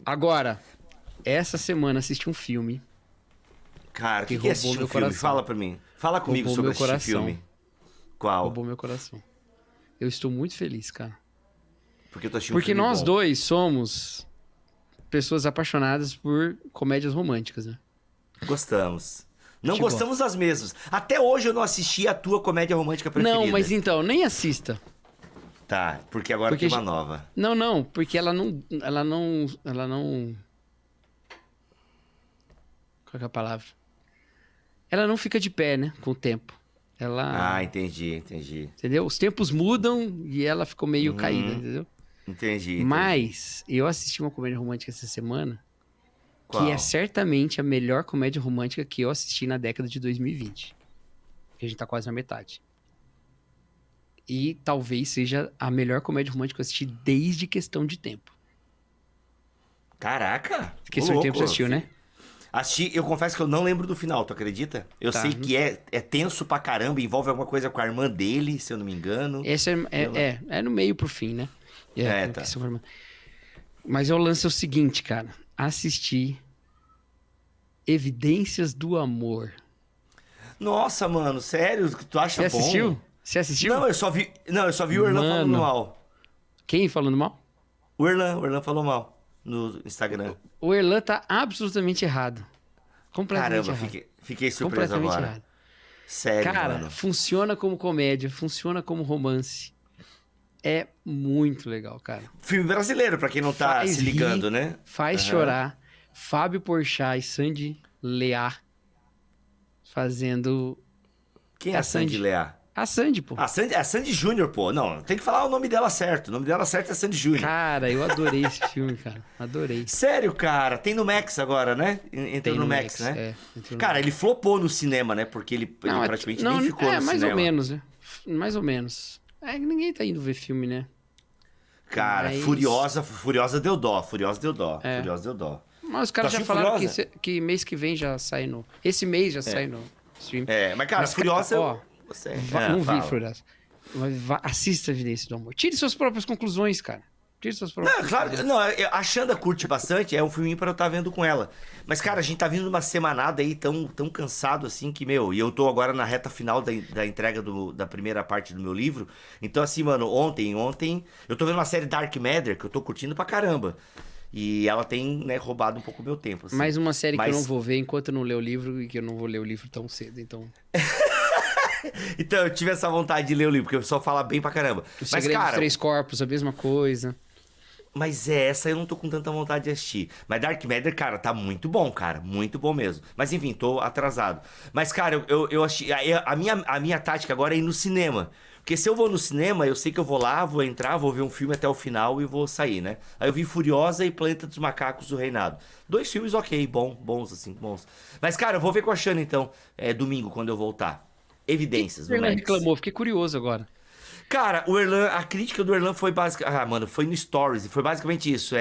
Agora, essa semana assisti um filme Cara, o que que é roubou assistir meu um filme? coração. Fala pra mim. Fala comigo Roubou sobre meu assistir coração. filme. Qual? Roubou meu coração. Eu estou muito feliz, cara. Porque eu tô assistindo um Porque filme nós bom. dois somos pessoas apaixonadas por comédias românticas, né? Gostamos. Não gente gostamos das mesmas. Até hoje eu não assisti a tua comédia romântica preferida. Não, mas então, nem assista. Tá, porque agora Porque tem uma nova. Não, porque ela não... Qual que é a palavra? Ela não fica de pé, né? Com o tempo. Ela... Ah, entendi. Entendeu? Os tempos mudam e ela ficou meio caída, entendeu? Entendi. Mas eu assisti uma comédia romântica essa semana Qual? que é certamente a melhor comédia romântica que eu assisti na década de 2020. Que a gente tá quase na metade. E talvez seja a melhor comédia romântica que eu assisti desde Questão de Tempo. Caraca! Questão de Tempo você assistiu, né? Assisti, eu confesso que eu não lembro do final, tu acredita? Eu Tá. sei que é tenso pra caramba, envolve alguma coisa com a irmã dele, se eu não me engano. Esse é no meio pro fim, né? Tá. Mas o lance é o seguinte, cara. Assisti Evidências do Amor. Nossa, mano, sério? Tu acha Você bom? assistiu? Você assistiu? Não, eu só vi o Erlan Mano. falando mal. Quem falando mal? O Erlan falou mal no Instagram. O Erlan tá absolutamente errado. Completamente Caramba, errado. fiquei surpreso Completamente agora. errado. Sério, Cara, mano. funciona como comédia, funciona como romance. É muito legal, cara. Filme brasileiro, pra quem não tá Faz se ligando, rir, né? Faz Aham. chorar. Fábio Porchat e Sandy Lear fazendo... Quem é A a Sandy Sandy. Lear? A Sandy, pô. A Sandy Júnior, pô. Não, tem que falar o nome dela certo. O nome dela certo é Sandy Júnior. Cara, eu adorei esse filme, cara. Adorei. Sério, cara. Tem no Max agora, né? Entrou Tem no Max, né? entrou no Cara, Max. ele flopou no cinema, né? Porque ele Não, praticamente não, nem ficou no mais cinema. ou menos, né? Mais ou menos. Ninguém tá indo ver filme, né? Cara, Mas- Furiosa deu dó. Furiosa deu dó. É. Furiosa deu dó. Mas os caras Tu já assistiu falaram Furiosa? que mês que vem já sai no... Esse mês já sai no stream. Mas, cara, Furiosa... ó, Você... não vi fala. Furiosa. Mas assista a Evidência do Amor. Tire suas próprias conclusões, cara. Tire suas próprias Não, claro, não, a Xanda curte bastante, é um filminho pra eu estar vendo com ela. Mas, cara, a gente tá vindo uma semanada aí tão cansado assim que, meu, e eu tô agora na reta final da entrega da primeira parte do meu livro. Então, assim, mano, ontem, eu tô vendo uma série Dark Matter que eu tô curtindo pra caramba. E ela tem, né, roubado um pouco o meu tempo. Assim. Mais uma série que eu Mas- não vou ver enquanto eu não ler o livro e que eu não vou ler o livro tão cedo, então... Então, eu tive essa vontade de ler o livro, porque o pessoal fala bem pra caramba. O Mas, Segredo dos cara, Três Corpos, a mesma coisa. mas essa eu não tô com tanta vontade de assistir. Mas Dark Matter, cara, tá muito bom, cara. Muito bom mesmo. Mas enfim, tô atrasado. Mas, cara, eu achei. A minha tática agora é ir no cinema. Porque se eu vou no cinema, eu sei que eu vou lá, vou entrar, vou ver um filme até o final e vou sair, né? Aí eu vi Furiosa e Planeta dos Macacos do Reinado. 2 filmes ok, bons assim, bons. Mas, cara, eu vou ver com a Xana então, domingo, quando eu voltar. Evidências, O no Erlan Max. reclamou, fiquei curioso agora. Cara, a crítica do Erlan foi básica. Ah, mano, foi no Stories, e foi basicamente isso.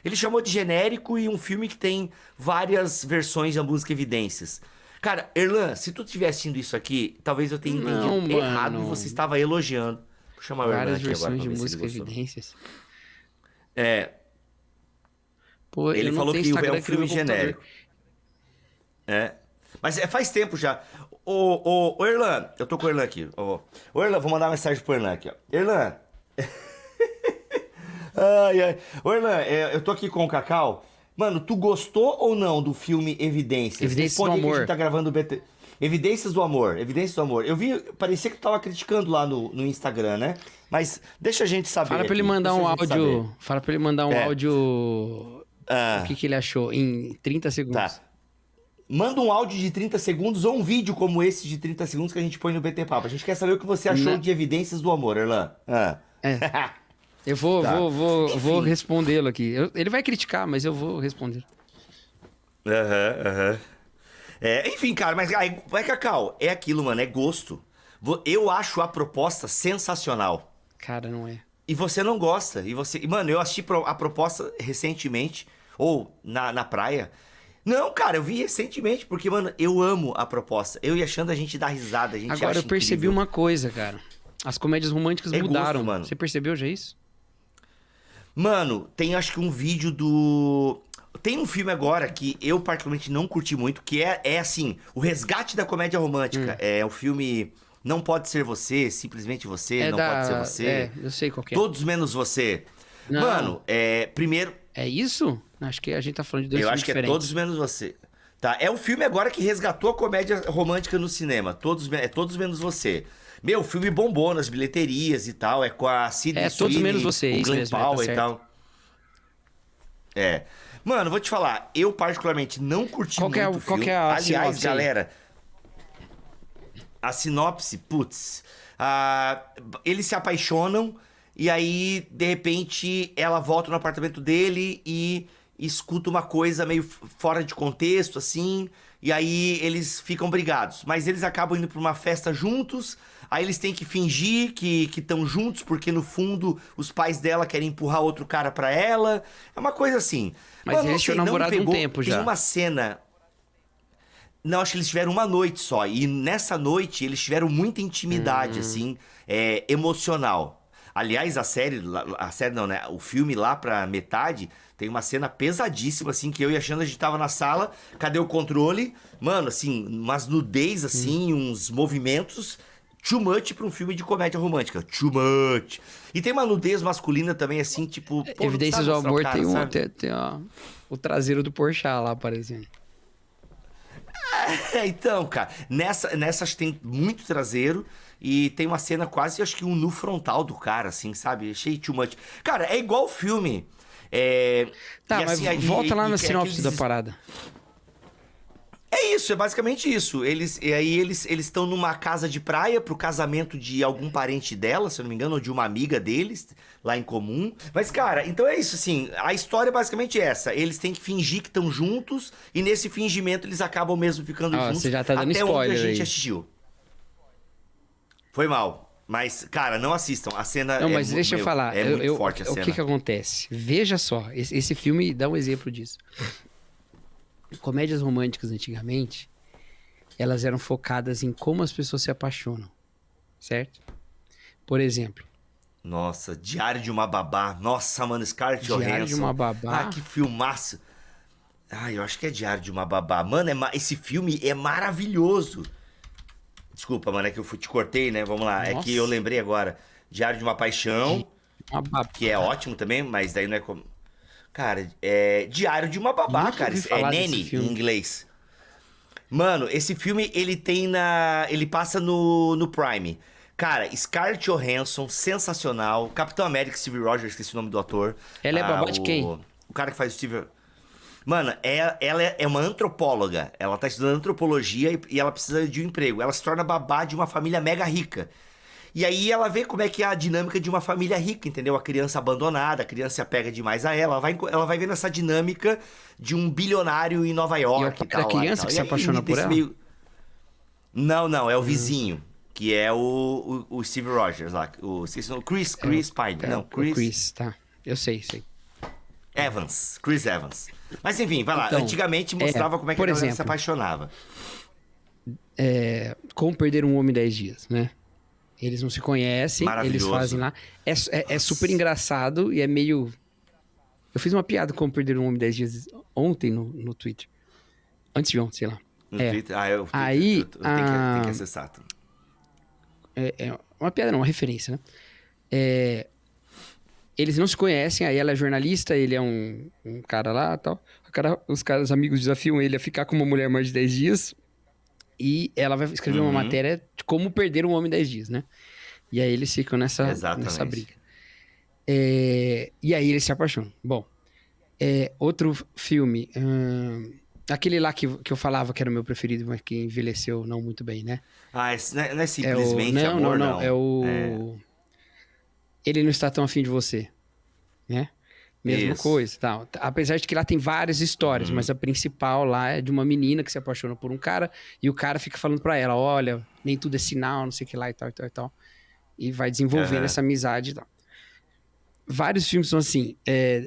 Ele chamou de genérico e um filme que tem várias versões da música Evidências. Cara, Erlan, se tu estiver assistindo isso aqui, talvez eu tenha Não, entendido errado e mano. você estava elogiando. Vou chamar o Erlan Várias aqui agora versões pra de ver se música ele gostou. Evidências. Pô, Ele eu não falou tenho que é Instagram um aqui no filme meu computador. genérico. Mas faz tempo já. Ô, Erlan, eu tô com o Erlan aqui. Ô, Erlan, vou mandar uma mensagem pro Erlan aqui, ó. Erlan. Ai. Ô, Erlan, eu tô aqui com o Cacau. Mano, tu gostou ou não do filme Evidências? Evidências do Responde aí que a Amor. gente tá gravando o BT. Evidências do Amor. Eu vi, parecia que tu tava criticando lá no Instagram, né? Mas deixa a gente saber. Fala pra ele aqui, mandar deixa um a gente áudio. saber. Fala pra ele mandar um áudio. Ah. O que ele achou em 30 segundos. Tá. Manda um áudio de 30 segundos ou um vídeo como esse de 30 segundos que a gente põe no BT Papo. A gente quer saber o que você achou Não. de Evidências do Amor, Erlan. Eu vou, Tá. vou Enfim. respondê-lo aqui. Ele vai criticar, mas eu vou responder. Aham. Enfim, cara, mas aí, Cacau, é aquilo, mano, é gosto. Eu acho a proposta sensacional. Cara, não é. E você não gosta. Mano, eu assisti a proposta recentemente, ou na praia. Não, cara, eu vi recentemente, porque, mano, eu amo a proposta. Eu e a Xanda, a gente dá risada, a gente Agora acha eu percebi incrível. uma coisa, cara. As comédias românticas É gosto, mudaram, mano. Você percebeu já isso? Mano, tem acho que um vídeo do. Tem um filme agora que eu particularmente não curti muito, que é assim, o resgate da comédia romântica. É o filme Não Pode Ser Você, Simplesmente Você, Não Pode Ser Você. Eu sei qual que é. Todos Menos Você. Não. Mano, primeiro... É isso? Acho que a gente tá falando de dois Eu filmes acho que diferentes. é Todos Menos Você. Tá, é o filme agora que resgatou a comédia romântica no cinema. Todos Menos Você. Meu, o filme bombou nas bilheterias e tal. É com a Sydney É, Todos Menos Você, o isso Glenn mesmo, Powell tá e certo. tal. Mano, vou te falar, eu particularmente não curti Qual muito que é o filme. qual que é a Aliás, sinopse aí? galera, a sinopse, putz, eles se apaixonam e aí, de repente, ela volta no apartamento dele e escuta uma coisa meio fora de contexto, assim, e aí eles ficam brigados. Mas eles acabam indo pra uma festa juntos, aí eles têm que fingir que estão juntos, porque no fundo os pais dela querem empurrar outro cara pra ela. É uma coisa assim. Mas Mano, eles tinham namorado um tempo Tem já. uma cena... Não, acho que eles tiveram uma noite só. E nessa noite eles tiveram muita intimidade, assim, emocional. Aliás, a série não, né? O filme lá pra metade tem uma cena pesadíssima, assim, que eu e a Xana, a gente tava na sala, cadê o controle? Mano, assim, umas nudez, assim, uns movimentos too much pra um filme de comédia romântica. Too much. E tem uma nudez masculina também, assim, tipo... pô, não Evidências sabe do mostrar o Amor cara, tem sabe? o traseiro do Porchat lá aparecendo. Então, cara, nessa acho que tem muito traseiro e tem uma cena quase, acho que um nu frontal do cara, assim, sabe? Achei too much. Cara, é igual o filme. Tá, e mas assim, volta lá na é sinopse aqueles- da parada. É isso, é basicamente isso. Eles estão numa casa de praia pro casamento de algum parente dela, se eu não me engano, ou de uma amiga deles, lá em comum. Mas, cara, então é isso, assim, a história é basicamente essa. Eles têm que fingir que estão juntos, e nesse fingimento eles acabam mesmo ficando Ó, juntos. você já tá dando até spoiler onde a gente aí. assistiu. Foi mal. Mas, cara, não assistam. A cena Não, mas deixa eu falar. É muito forte a o cena. que acontece? Veja só, esse filme dá um exemplo disso. Comédias românticas antigamente, elas eram focadas em como as pessoas se apaixonam, certo? Por exemplo, Nossa, Diário de uma Babá. Nossa, mano, Scarlett Johansson. Diário de uma Babá. Ah, que filmaço. Ah, eu acho que é Diário de uma Babá. Mano, esse filme é maravilhoso. Desculpa, mano, é que eu te cortei, né? Vamos lá. É Nossa. que eu lembrei agora. Diário de uma Paixão, Uma babá. que é ótimo também, mas daí não é como... Cara, é Diário de uma Babá, Nunca cara. ouvi É falar desse Nanny, filme. em inglês. Mano, esse filme, ele tem ele passa no Prime. Cara, Scarlett Johansson, sensacional. Capitão América, Steve Rogers, esqueci o nome do ator. Ela é babá de quem? O cara que faz o Steve... Mano, ela é uma antropóloga. Ela tá estudando antropologia e ela precisa de um emprego. Ela se torna babá de uma família mega rica. E aí ela vê como é que é a dinâmica de uma família rica, entendeu? A criança abandonada, a criança se apega demais a ela. Ela vai vendo essa dinâmica de um bilionário em Nova York e Era tal. a criança que se apaixona por ela? Não, é o vizinho. Que é o Steve Rogers lá. Esqueci o nome. Chris Pine. Não, O Chris, tá. Eu sei. Chris Evans. Mas enfim, vai lá. Então, Antigamente mostrava como é que a por galera se exemplo, apaixonava. Como Perder um Homem em 10 Dias, né? Eles não se conhecem, eles Maravilhoso. fazem lá. É super engraçado e é meio... Eu fiz uma piada com Perder um Homem em 10 Dias ontem no Twitter. Antes de ontem, sei lá. No Twitter. Aí, eu tenho que acessar. É uma piada não, uma referência, né? Eles não se conhecem, aí ela é jornalista, ele é um cara lá e tal. Os amigos desafiam ele a ficar com uma mulher mais de 10 dias. E ela vai escrever uma matéria de como perder um homem em 10 dias, né? E aí eles ficam nessa briga. E aí eles se apaixonam. Bom, outro filme... aquele lá que eu falava que era o meu preferido, mas que envelheceu não muito bem, né? Ah, não é simplesmente amor, não. É o... Ele não está tão afim de você, né? Mesma Isso. coisa, tal. Apesar de que lá tem várias histórias, mas a principal lá é de uma menina que se apaixona por um cara e o cara fica falando pra ela, olha, nem tudo é sinal, não sei o que lá e tal, e tal, e tal. E vai desenvolvendo essa amizade e tal. Vários filmes são assim,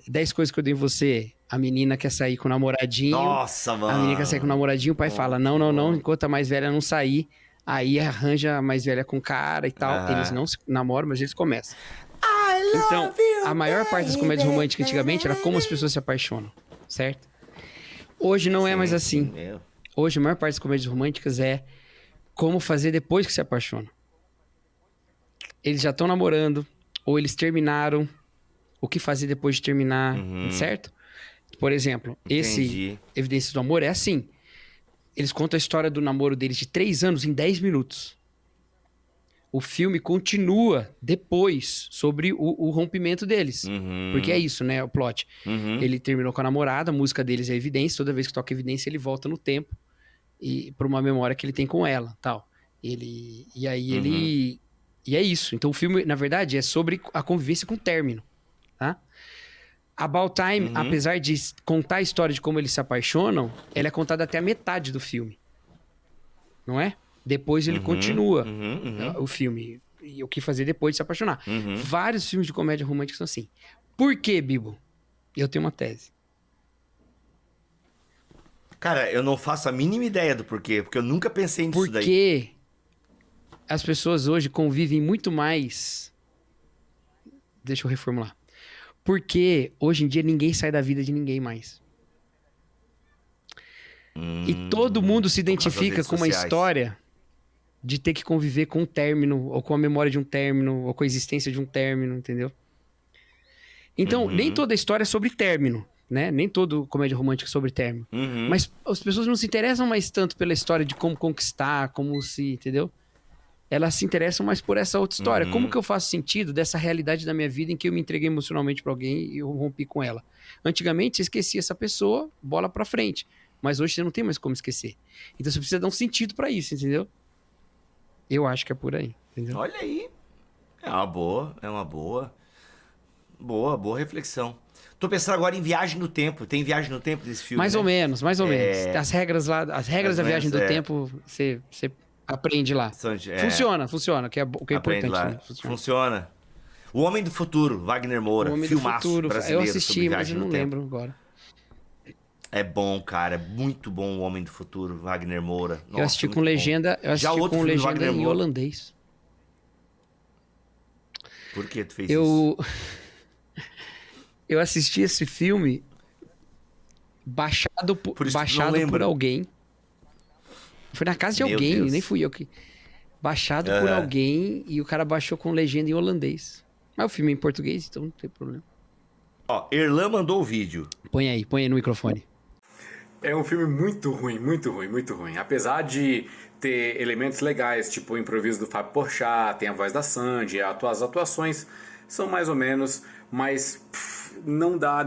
10 coisas que eu dei em você, a menina quer sair com o namoradinho. Nossa, mano. A menina quer sair com o namoradinho, o pai fala, não, enquanto a mais velha não sair, aí arranja a mais velha com o cara e tal. Eles não se namoram, mas eles começam. I Então, a maior parte das comédias românticas antigamente era como as pessoas se apaixonam, certo? Hoje não é mais assim. Hoje, a maior parte das comédias românticas é como fazer depois que se apaixonam. Eles já estão namorando, ou eles terminaram, o que fazer depois de terminar, certo? Por exemplo, esse Evidências do Amor é assim. Eles contam a história do namoro deles de 3 anos em 10 minutos. O filme continua depois sobre o rompimento deles. Porque é isso, né? O plot. Ele terminou com a namorada, a música deles é Evidência. Toda vez que toca Evidência, ele volta no tempo e para uma memória que ele tem com ela, tal. E é isso. Então o filme, na verdade, é sobre a convivência com o término, tá? About Time, apesar de contar a história de como eles se apaixonam, ela é contada até a metade do filme. Não é? Depois ele continua o filme. E o que fazer depois de se apaixonar. Vários filmes de comédia romântica são assim. Por quê, Bibo? Eu tenho uma tese. Cara, eu não faço a mínima ideia do porquê, porque eu nunca pensei nisso daí. Porque as pessoas hoje convivem muito mais... Deixa eu reformular. Porque hoje em dia ninguém sai da vida de ninguém mais. E todo mundo se identifica com uma história de ter que conviver com um término, ou com a memória de um término, ou com a existência de um término, entendeu? Então, nem toda história é sobre término, né? Nem toda comédia romântica é sobre término. Mas as pessoas não se interessam mais tanto pela história de como conquistar, como se, entendeu? Elas se interessam mais por essa outra história. Como que eu faço sentido dessa realidade da minha vida em que eu me entreguei emocionalmente pra alguém e eu rompi com ela? Antigamente, você esquecia essa pessoa, bola pra frente. Mas hoje você não tem mais como esquecer. Então você precisa dar um sentido pra isso, entendeu? Eu acho que é por aí, entendeu? Olha aí. É uma boa. Boa reflexão. Tô pensando agora em Viagem no Tempo. Tem Viagem no Tempo desse filme, mais ou menos. As regras da Viagem do menos, Tempo, você aprende lá. Funciona, que é importante. Lá. Né? Funciona. O Homem do Futuro, Wagner Moura. O Homem do Filmaço Futuro. brasileiro. Eu assisti, mas eu não lembro agora. É bom, cara. É muito bom o Homem do Futuro, Wagner Moura. Nossa, eu assisti com legenda, em holandês. Por que tu fez isso? Eu assisti esse filme baixado por alguém. Foi na casa de alguém, nem fui eu que... Baixado por alguém e o cara baixou com legenda em holandês. Mas o filme é em português, então não tem problema. Ó, Erlan mandou o vídeo. Põe aí no microfone. É um filme muito ruim. Apesar de ter elementos legais, tipo o improviso do Fábio Porchat, tem a voz da Sandy, as atuações são mais ou menos, mas não dá.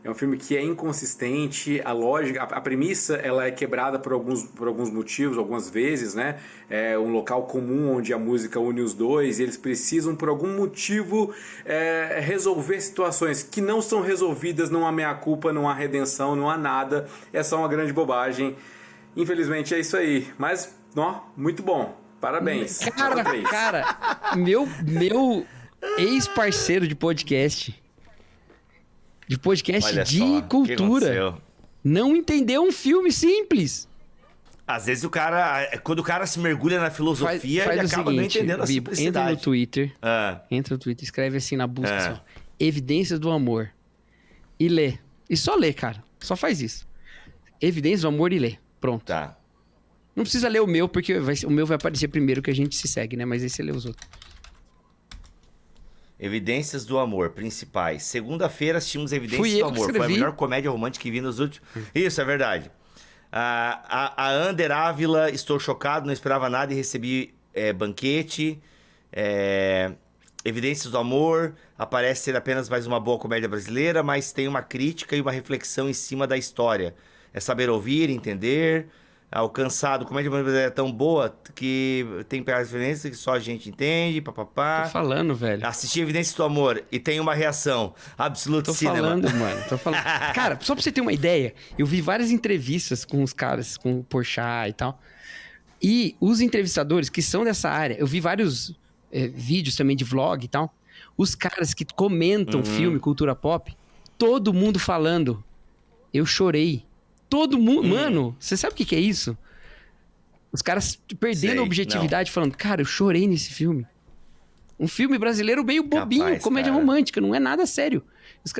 É um filme que é inconsistente, a lógica, a premissa, ela é quebrada por alguns motivos, algumas vezes, né? É um local comum onde a música une os dois e eles precisam, por algum motivo, resolver situações que não são resolvidas, não há meia-culpa, não há redenção, não há nada, é só uma grande bobagem. Infelizmente é isso aí, mas, muito bom, parabéns. Cara, meu ex-parceiro de podcast... Olha de só, cultura, não entendeu um filme simples. Às vezes quando o cara se mergulha na filosofia, ele acaba não entendendo a simplicidade. Entra no Twitter, escreve assim na busca, assim, Evidências do Amor. E lê. E só lê, cara. Só faz isso. Evidências do Amor e lê. Pronto. Tá. Não precisa ler o meu, porque o meu vai aparecer primeiro que a gente se segue, né? Mas aí você lê os outros. Evidências do Amor, principais. Segunda-feira assistimos Evidências do Amor. Foi a melhor comédia romântica que vi nos últimos... Isso, é verdade. A Ander Ávila, estou chocado, não esperava nada e recebi banquete. Evidências do Amor, aparece ser apenas mais uma boa comédia brasileira, mas tem uma crítica e uma reflexão em cima da história. É saber ouvir, entender... Alcançado, comédia brasileira é tão boa que tem referências que só a gente entende, papapá. Tô falando, velho. Assisti Evidências do Amor e tem uma reação. Absolute Cinema. Tô falando. Cara, só pra você ter uma ideia, eu vi várias entrevistas com os caras, com o Porchat e tal. E os entrevistadores que são dessa área, eu vi vários vídeos também de vlog e tal. Os caras que comentam filme, cultura pop, todo mundo falando, eu chorei. Todo mundo... Mano, você sabe o que é isso? Os caras perdendo a objetividade, falando, cara, eu chorei nesse filme. Um filme brasileiro meio bobinho, Capaz, comédia cara. romântica, não é nada sério.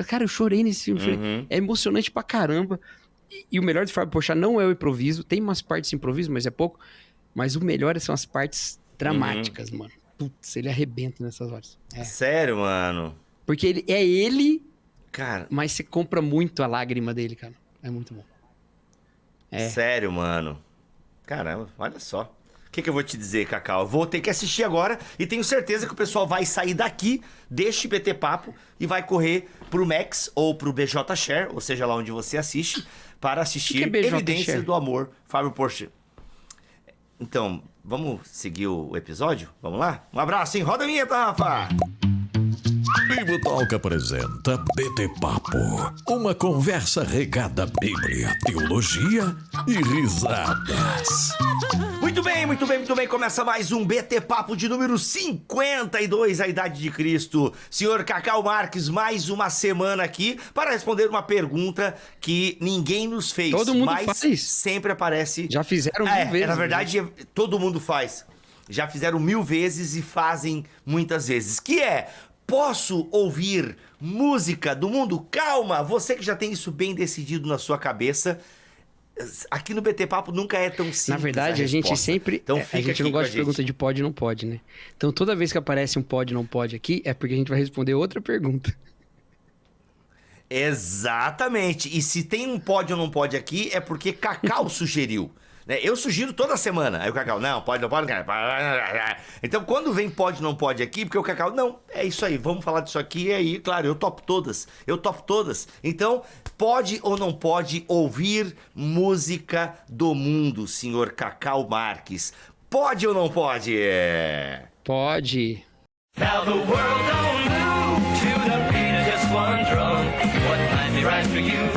Cara, eu chorei nesse filme. Uhum. É emocionante pra caramba. E o melhor de Fábio Porchat não é o improviso. Tem umas partes de improviso, mas é pouco. Mas o melhor são as partes dramáticas, mano. Putz, ele arrebenta nessas horas. É. Sério, mano. Porque ele, Cara, mas você compra muito a lágrima dele, cara. É muito bom. É. sério, mano. Caramba, olha só. O que eu vou te dizer, Cacau? Eu vou ter que assistir agora e tenho certeza que o pessoal vai sair daqui deste BT Papo e vai correr pro Max ou pro BJ Share, ou seja lá onde você assiste, para assistir que é BJ Evidências Share? do Amor, Fábio Porchat. Então, vamos seguir o episódio? Vamos lá? Um abraço, hein? Roda a vinheta, Rafa! Bibotalk apresenta BT Papo, uma conversa regada à Bíblia, teologia e risadas. Muito bem, muito bem, muito bem. Começa mais um BT Papo de número 52, a Idade de Cristo. Senhor Cacau Marques, mais uma semana aqui para responder uma pergunta que ninguém nos fez. Todo mundo mas faz. sempre aparece... Já fizeram 1000 vezes. Na verdade, todo mundo faz. Já fizeram 1000 vezes e fazem muitas vezes. Que é... Posso ouvir música do mundo? Calma, você que já tem isso bem decidido na sua cabeça. Aqui no BT Papo nunca é tão simples. Na verdade, a gente resposta. sempre. Então, a fica gente não aqui com gosta de pergunta de pode e não pode, né? Então toda vez que aparece um pode e não pode aqui, é porque a gente vai responder outra pergunta. Exatamente. E se tem um pode ou não pode aqui, é porque Cacau sugeriu. Né? Eu sugiro toda semana. Aí o Cacau, não, pode, não pode. Então, quando vem pode, não pode aqui, porque o Cacau, não, é isso aí, vamos falar disso aqui. E aí, claro, eu topo todas. Então, pode ou não pode ouvir música do mundo, senhor Cacau Marques? Pode ou não pode? Pode. Now the world don't move to the beat of just one drum. What might be right for you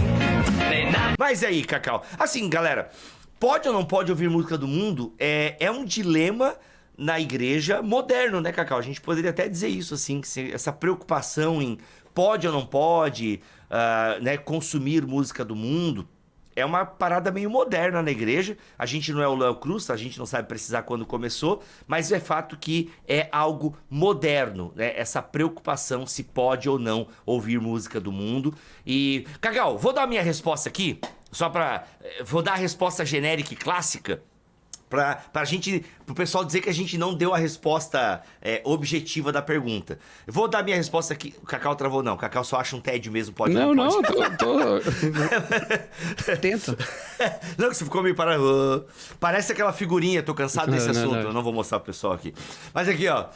may not. Mas e aí, Cacau? Assim, galera, pode ou não pode ouvir música do mundo é um dilema na igreja moderno, né, Cacau? A gente poderia até dizer isso, assim, que essa preocupação em pode ou não pode né, consumir música do mundo é uma parada meio moderna na igreja. A gente não é o Léo Cruz, a gente não sabe precisar quando começou, mas é fato que é algo moderno, né? Essa preocupação se pode ou não ouvir música do mundo. E, Cacau, vou dar a minha resposta aqui, vou dar a resposta genérica e clássica, pro pessoal dizer que a gente não deu a resposta objetiva da pergunta. Eu vou dar a minha resposta aqui. O Cacau travou, não. O Cacau só acha um TED mesmo, pode Não, não pode. Tenta. Não, que você ficou meio parado. Parece aquela figurinha, tô cansado desse Não, assunto. não. Eu não vou mostrar pro pessoal aqui. Mas aqui, ó.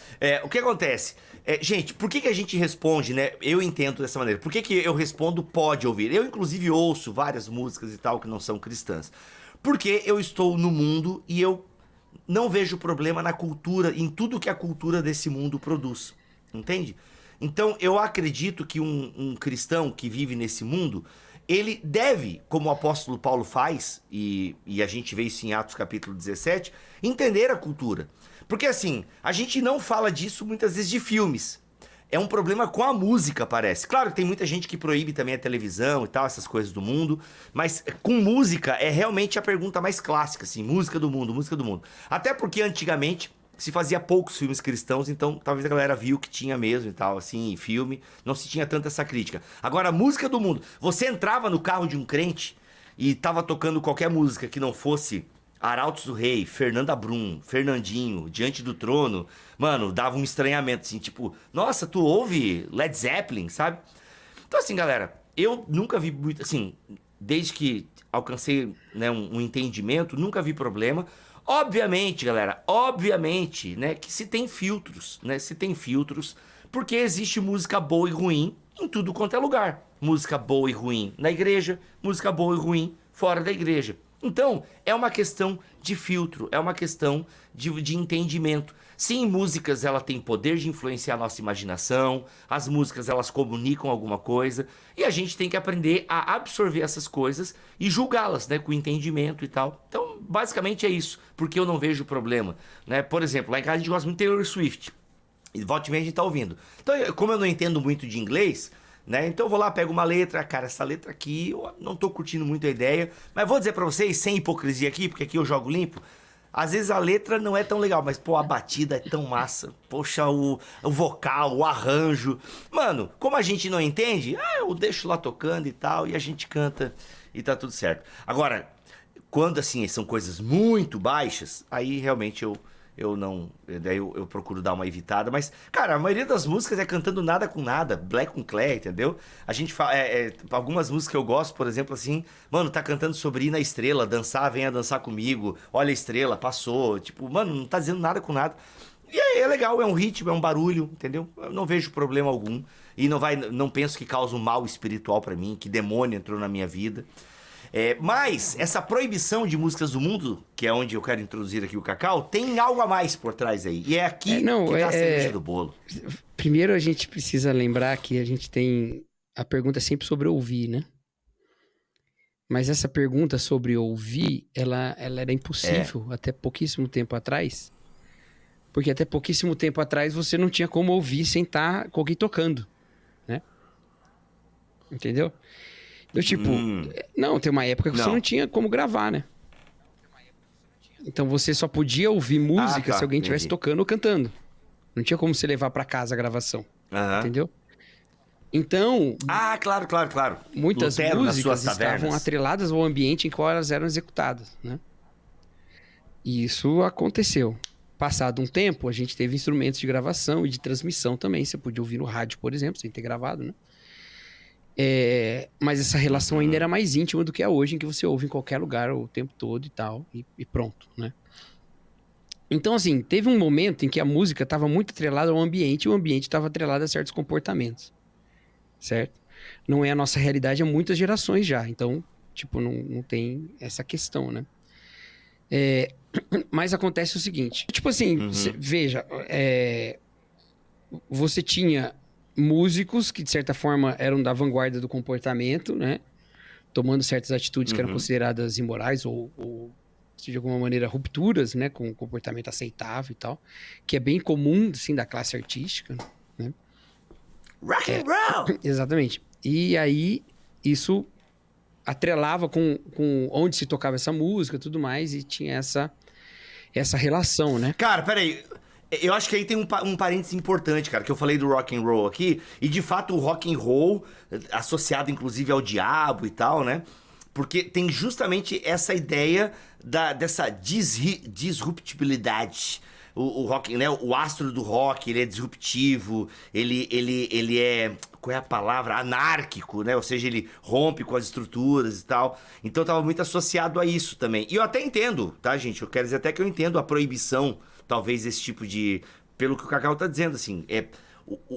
O que acontece? Gente, por que a gente responde, né? Eu entendo dessa maneira. Por que eu respondo pode ouvir? Eu, inclusive, ouço várias músicas e tal que não são cristãs. Porque eu estou no mundo e eu não vejo problema na cultura, em tudo que a cultura desse mundo produz. Entende? Então, eu acredito que um cristão que vive nesse mundo, ele deve, como o apóstolo Paulo faz, e a gente vê isso em Atos capítulo 17, entender a cultura. Porque assim, a gente não fala disso muitas vezes de filmes. É um problema com a música, parece. Claro que tem muita gente que proíbe também a televisão e tal, essas coisas do mundo. Mas com música é realmente a pergunta mais clássica, assim. Música do mundo, música do mundo. Até porque antigamente se fazia poucos filmes cristãos, então talvez a galera viu que tinha mesmo e tal, assim, filme. Não se tinha tanta essa crítica. Agora, música do mundo. Você entrava no carro de um crente e tava tocando qualquer música que não fosse Arautos do Rei, Fernanda Brum, Fernandinho, Diante do Trono, mano, dava um estranhamento, assim, tipo, nossa, tu ouve Led Zeppelin, sabe? Então, assim, galera, eu nunca vi muito, assim, desde que alcancei, né, um entendimento, nunca vi problema. Obviamente, galera, obviamente, né, que se tem filtros, porque existe música boa e ruim em tudo quanto é lugar. Música boa e ruim na igreja, música boa e ruim fora da igreja. Então, é uma questão de filtro, é uma questão de entendimento. Sim, músicas, ela tem poder de influenciar a nossa imaginação, as músicas, elas comunicam alguma coisa, e a gente tem que aprender a absorver essas coisas e julgá-las, né, com entendimento e tal. Então, basicamente é isso, porque eu não vejo problema, né? Por exemplo, lá em casa a gente gosta muito de Taylor Swift, e volta e meia a gente tá ouvindo. Então, como eu não entendo muito de inglês, né? Então eu vou lá, pego uma letra, cara, essa letra aqui, eu não tô curtindo muito a ideia, mas vou dizer pra vocês, sem hipocrisia aqui, porque aqui eu jogo limpo, Às vezes a letra não é tão legal, mas, pô, a batida é tão massa. Poxa, o vocal, o arranjo. Mano, como a gente não entende, eu deixo lá tocando e tal, e a gente canta e tá tudo certo. Agora, quando, assim, são coisas muito baixas, aí realmente eu não... Daí eu procuro dar uma evitada. Mas, cara, a maioria das músicas é cantando nada com nada. Black com Clay, entendeu? A gente fala... algumas músicas que eu gosto, por exemplo, assim... Mano, tá cantando sobre ir na estrela, dançar, venha dançar comigo. Olha a estrela, passou. Tipo, mano, não tá dizendo nada com nada. E aí é legal, é um ritmo, é um barulho, entendeu? Eu não vejo problema algum. E não penso que causa um mal espiritual pra mim, que demônio entrou na minha vida. Mas essa proibição de músicas do mundo, que é onde eu quero introduzir aqui o Cacau, tem algo a mais por trás aí. E é aqui que tá a cereja do bolo. Primeiro a gente precisa lembrar que a gente tem... A pergunta é sempre sobre ouvir, né? Mas essa pergunta sobre ouvir, ela era impossível até pouquíssimo tempo atrás. Porque até pouquíssimo tempo atrás você não tinha como ouvir sem estar com alguém tocando, né? Entendeu? Do tipo, não, tem uma época que você não tinha como gravar, né? Então você só podia ouvir música se alguém estivesse tocando ou cantando. Não tinha como você levar pra casa a gravação. Entendeu? Então... claro. Muitas Lutero, músicas estavam atreladas ao ambiente em qual elas eram executadas, né? E isso aconteceu. Passado um tempo, a gente teve instrumentos de gravação e de transmissão também. Você podia ouvir no rádio, por exemplo, sem ter gravado, né? Mas essa relação ainda era mais íntima do que é hoje, em que você ouve em qualquer lugar o tempo todo e tal, e pronto, né? Então, assim, teve um momento em que a música estava muito atrelada ao ambiente, e o ambiente estava atrelado a certos comportamentos, certo? Não é a nossa realidade há muitas gerações já, então, tipo, não tem essa questão, né? Mas acontece o seguinte, tipo assim, veja, você tinha... músicos que, de certa forma, eram da vanguarda do comportamento, né? Tomando certas atitudes que eram consideradas imorais ou, de alguma maneira, rupturas, né? Com o comportamento aceitável e tal. Que é bem comum, assim, da classe artística, né? Rock and roll! Exatamente. E aí, isso atrelava com onde se tocava essa música e tudo mais, e tinha essa relação, né? Cara, peraí... Eu acho que aí tem um parênteses importante, cara, que eu falei do rock and roll aqui, e de fato o rock and roll, associado inclusive ao diabo e tal, né? Porque tem justamente essa ideia dessa disruptibilidade. O rock, né? O astro do rock, ele é disruptivo, ele é, qual é a palavra? Anárquico, né? Ou seja, ele rompe com as estruturas e tal. Então tava muito associado a isso também. E eu até entendo, tá, gente? Eu quero dizer até que eu entendo a proibição, talvez, esse tipo de... Pelo que o Cacau tá dizendo, assim,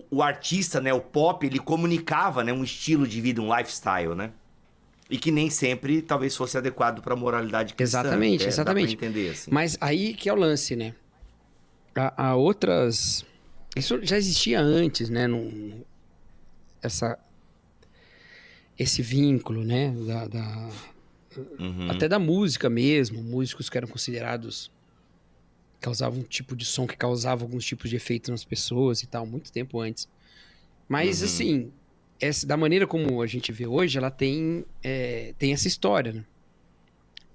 o artista, né, o pop, ele comunicava, né, um estilo de vida, um lifestyle, né? E que nem sempre, talvez, fosse adequado pra moralidade cristã. Exatamente. Dá pra entender, assim. Mas aí que é o lance, né? Há outras... Isso já existia antes, né? Esse vínculo, né? Até da música mesmo. Músicos que eram considerados... Causavam um tipo de som que causava alguns tipos de efeitos nas pessoas e tal. Muito tempo antes. Mas, assim... da maneira como a gente vê hoje, ela tem essa história, né?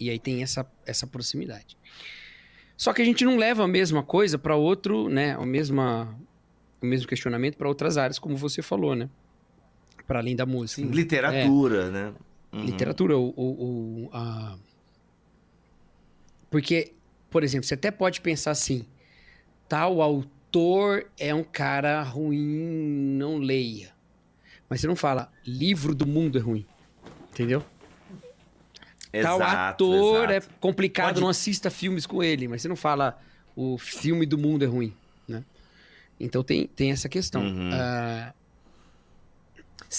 E aí tem essa proximidade. Só que a gente não leva a mesma coisa para outro, né? O mesmo questionamento para outras áreas, como você falou, né? Para além da música. Sim, literatura, né? Literatura, porque, por exemplo, você até pode pensar assim, tal autor é um cara ruim, não leia. Mas você não fala, livro do mundo é ruim. Entendeu? Tal ator é complicado, não assista filmes com ele. Mas você não fala, o filme do mundo é ruim, né? Então tem essa questão.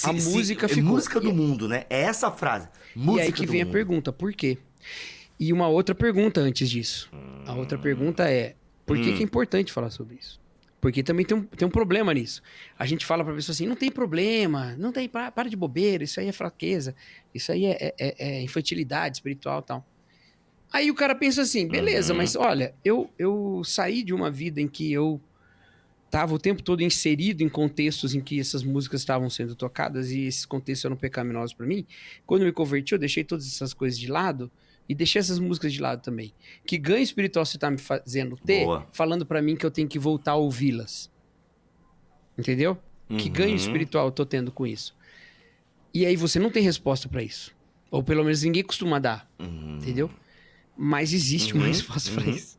A música ficou... Música do mundo, né? É essa a frase. Música e aí que do vem mundo. A pergunta, por quê? E uma outra pergunta antes disso. A outra pergunta é, por que é importante falar sobre isso? Porque também tem um problema nisso. A gente fala pra pessoa assim, não tem problema, não tem, para de bobeira, isso aí é fraqueza, isso aí é infantilidade espiritual e tal. Aí o cara pensa assim, beleza, mas olha, eu saí de uma vida em que eu tava o tempo todo inserido em contextos em que essas músicas estavam sendo tocadas e esses contextos eram pecaminosos pra mim. Quando eu me converti, eu deixei todas essas coisas de lado, E deixei essas músicas de lado também. Que ganho espiritual você tá me fazendo ter, Boa. falando pra mim que eu tenho que voltar a ouvi-las. Entendeu? Que ganho espiritual eu tô tendo com isso? E aí você não tem resposta pra isso. Ou pelo menos ninguém costuma dar. Entendeu? Mas existe uma resposta pra isso.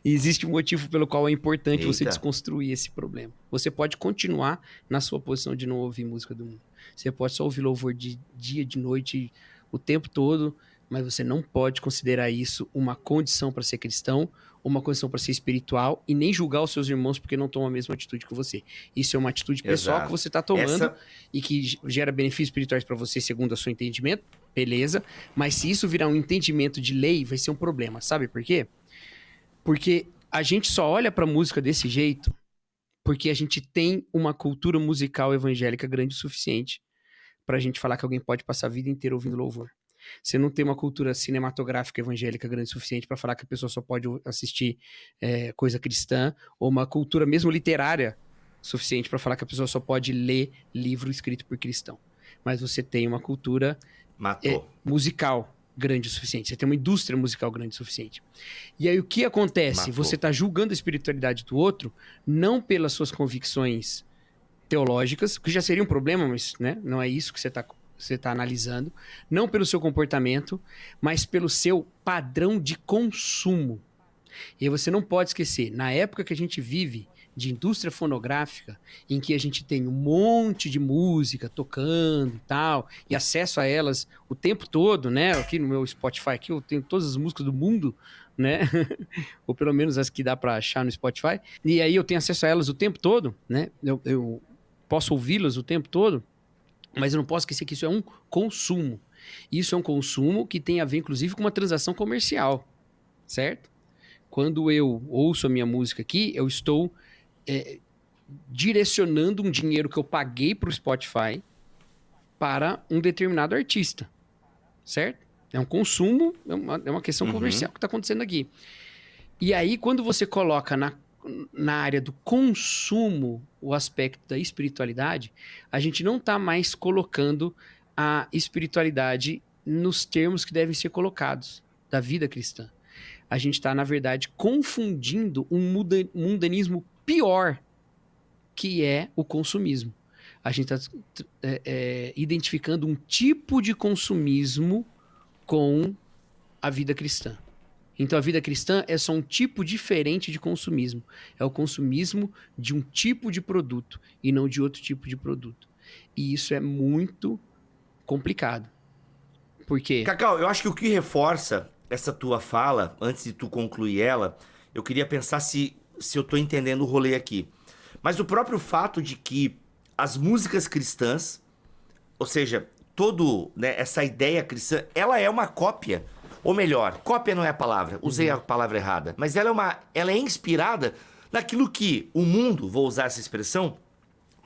E existe um motivo pelo qual é importante você Eita. desconstruir esse problema. Você pode continuar na sua posição de não ouvir música do mundo. Você pode só ouvir louvor de dia, de noite, o tempo todo, mas você não pode considerar isso uma condição para ser cristão, uma condição para ser espiritual e nem julgar os seus irmãos porque não tomam a mesma atitude que você. Isso é uma atitude pessoal Exato. que você está tomando Essa- e que gera benefícios espirituais para você segundo o seu entendimento, beleza, mas se isso virar um entendimento de lei, vai ser um problema. Sabe por quê? Porque a gente só olha pra música desse jeito porque a gente tem uma cultura musical evangélica grande o suficiente pra gente falar que alguém pode passar a vida inteira ouvindo louvor. Você não tem uma cultura cinematográfica evangélica grande o suficiente pra falar que a pessoa só pode assistir coisa cristã, ou uma cultura mesmo literária suficiente pra falar que a pessoa só pode ler livro escrito por cristão. Mas você tem uma cultura Matou. musical grande o suficiente. Você tem uma indústria musical grande o suficiente. E aí o que acontece? Matou. Você está julgando a espiritualidade do outro não pelas suas convicções teológicas, que já seria um problema, mas né, não é isso que você tá analisando. Não pelo seu comportamento, mas pelo seu padrão de consumo. E aí você não pode esquecer, na época que a gente vive de indústria fonográfica, em que a gente tem um monte de música tocando e tal, e acesso a elas o tempo todo, né? Aqui no meu Spotify, aqui eu tenho todas as músicas do mundo, né? Ou pelo menos as que dá pra achar no Spotify. E aí eu tenho acesso a elas o tempo todo, né? Eu posso ouvi-las o tempo todo, mas eu não posso esquecer que isso é um consumo. Isso é um consumo que tem a ver, inclusive, com uma transação comercial, certo? Quando eu ouço a minha música aqui, eu estou direcionando um dinheiro que eu paguei para o Spotify para um determinado artista, certo? É um consumo, é uma questão comercial que está acontecendo aqui. E aí, quando você coloca na área do consumo o aspecto da espiritualidade, a gente não está mais colocando a espiritualidade nos termos que devem ser colocados da vida cristã. A gente está, na verdade, confundindo um mundanismo pior, que é o consumismo. A gente está identificando um tipo de consumismo com a vida cristã. Então, a vida cristã é só um tipo diferente de consumismo. É o consumismo de um tipo de produto e não de outro tipo de produto. E isso é muito complicado. Por quê? Cacau, eu acho que o que reforça essa tua fala, antes de tu concluir ela, eu queria pensar se eu tô entendendo o rolê aqui. Mas o próprio fato de que as músicas cristãs, ou seja, essa ideia cristã, ela é uma cópia, ou melhor, cópia não é a palavra, usei a palavra errada, mas ela é inspirada naquilo que o mundo, vou usar essa expressão,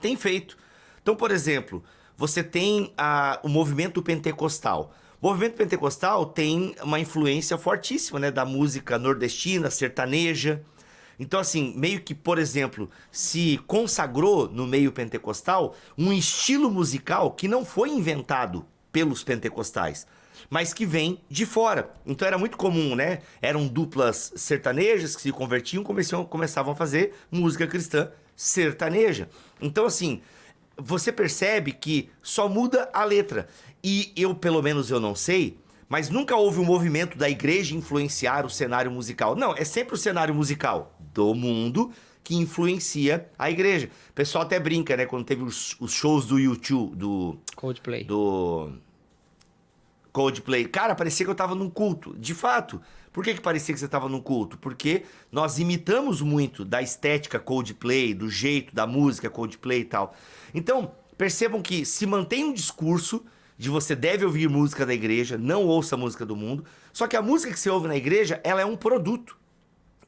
tem feito. Então, por exemplo, você tem o movimento pentecostal. O movimento pentecostal tem uma influência fortíssima, né, da música nordestina, sertaneja. Então, assim, meio que, por exemplo, se consagrou no meio pentecostal um estilo musical que não foi inventado pelos pentecostais, mas que vem de fora. Então era muito comum, né? Eram duplas sertanejas que se convertiam e começavam a fazer música cristã sertaneja. Então, assim, você percebe que só muda a letra. E eu, pelo menos, eu não sei, mas nunca houve um movimento da igreja influenciar o cenário musical. Não, é sempre o cenário musical do mundo que influencia a igreja. O pessoal até brinca, né? Quando teve os shows do U2, do Coldplay. Cara, parecia que eu tava num culto. De fato. Por que parecia que você tava num culto? Porque nós imitamos muito da estética Coldplay, do jeito da música Coldplay e tal. Então, percebam que se mantém um discurso de você deve ouvir música da igreja, não ouça música do mundo. Só que a música que você ouve na igreja, ela é um produto.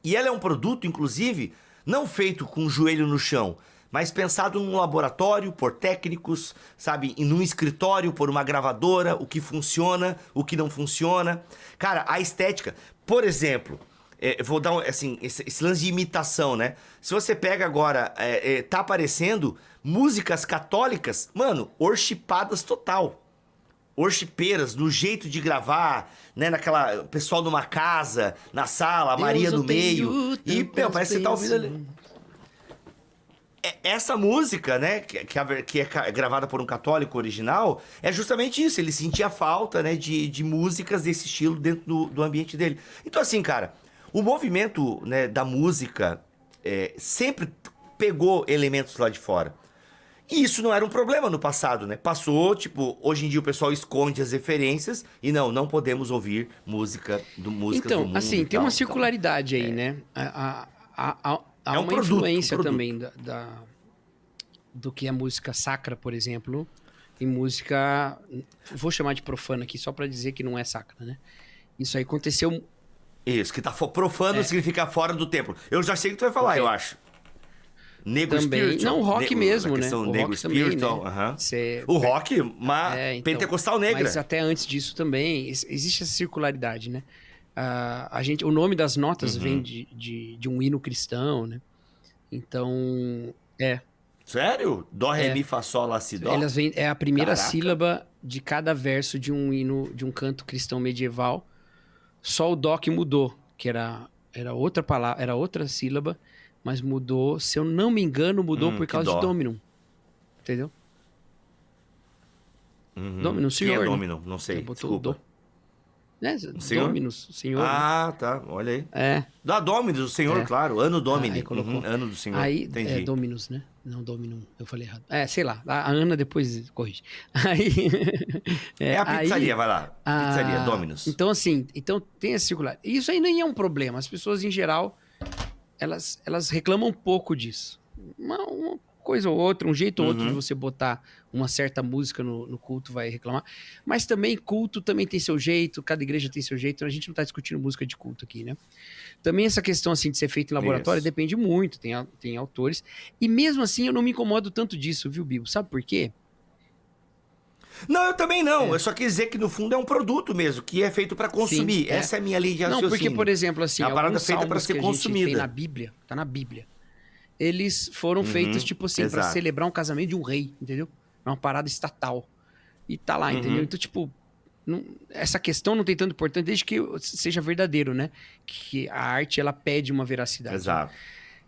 E ela é um produto, inclusive, não feito com o joelho no chão, mas pensado num laboratório por técnicos, sabe? E num escritório por uma gravadora, o que funciona, o que não funciona. Cara, a estética, por exemplo, vou dar assim, esse lance de imitação, né? Se você pega agora, tá aparecendo músicas católicas, mano, worshipadas total. worshipeiras, no jeito de gravar, né? Naquela... O pessoal numa casa, na sala, a Maria Deus, no eu tenho meio. E, meu, tantas parece que você tá ouvindo ali. bênçãos. Essa música, né, que é gravada por um católico original, é justamente isso. Ele sentia falta, né, de músicas desse estilo dentro do ambiente dele. Então, assim, cara, o movimento, né, da música sempre pegou elementos lá de fora. E isso não era um problema no passado, né? Passou, tipo, hoje em dia o pessoal esconde as referências e não podemos ouvir músicas do mundo. Então, assim, e tem tal. uma circularidade aí, né? Há É um uma produto, influência um produto. também do que é música sacra, por exemplo, e música... Vou chamar de profana aqui, só pra dizer que não é sacra, né? Isso aí aconteceu... Isso, que tá profano significa fora do templo. Eu já sei o que tu vai falar, Ok. eu acho. Nego Também. spiritual. Não, o rock mesmo, a né? questão O nego rock também, spiritual, né? aham. Cê- O rock, uma então, pentecostal negra. Mas até antes disso também, existe essa circularidade, né? O nome das notas vem de um hino cristão, né? Então, Sério? Dó, ré, mi, fá, sol, lá, si, dó? elas vêm, é a primeira Caraca. sílaba de cada verso de um hino, de um canto cristão medieval. Só o dó que mudou, que era outra palavra, era outra sílaba, mas mudou, se eu não me engano, mudou por que causa dó. de Dominum. Entendeu? Dominum, Quem é senhor, né? Dominum? Não sei, Botou desculpa. o dó. Né? senhor? Dominus, senhor. né? Ah, tá, olha aí. É. Da Dominus, o senhor, claro. Ano Domini. Aí colocou. Ano do senhor. Aí, Entendi. Dominus, né? Não, Dominum, eu falei errado. Sei lá, a Ana depois corrige. Aí... É a pizzaria, vai lá. a- Pizzaria, Dominus. Então, assim, tem esse circular. E isso aí nem é um problema. As pessoas, em geral, elas reclamam um pouco disso. Uma coisa ou outra, um jeito ou outro de você botar uma certa música no culto vai reclamar. Mas também, culto também tem seu jeito, cada igreja tem seu jeito. A gente não tá discutindo música de culto aqui, né? Também essa questão, assim, de ser feito em laboratório Isso. depende muito, tem autores. E mesmo assim, eu não me incomodo tanto disso, viu, Bibo? Sabe por quê? Não, eu também não. Eu só quis dizer que no fundo é um produto mesmo, que é feito pra consumir. Sim, é. Essa é a minha linha de Não, raciocínio. porque, por exemplo, assim, É uma parada alguns feita pra salmos ser que a gente consumida. tem na Bíblia, tá na Bíblia, eles foram feitos, tipo assim, pra exato. celebrar um casamento de um rei, entendeu? É uma parada estatal. E tá lá, entendeu? Então, tipo, essa questão não tem tanto importância desde que seja verdadeiro, né? Que a arte, ela pede uma veracidade. Exato.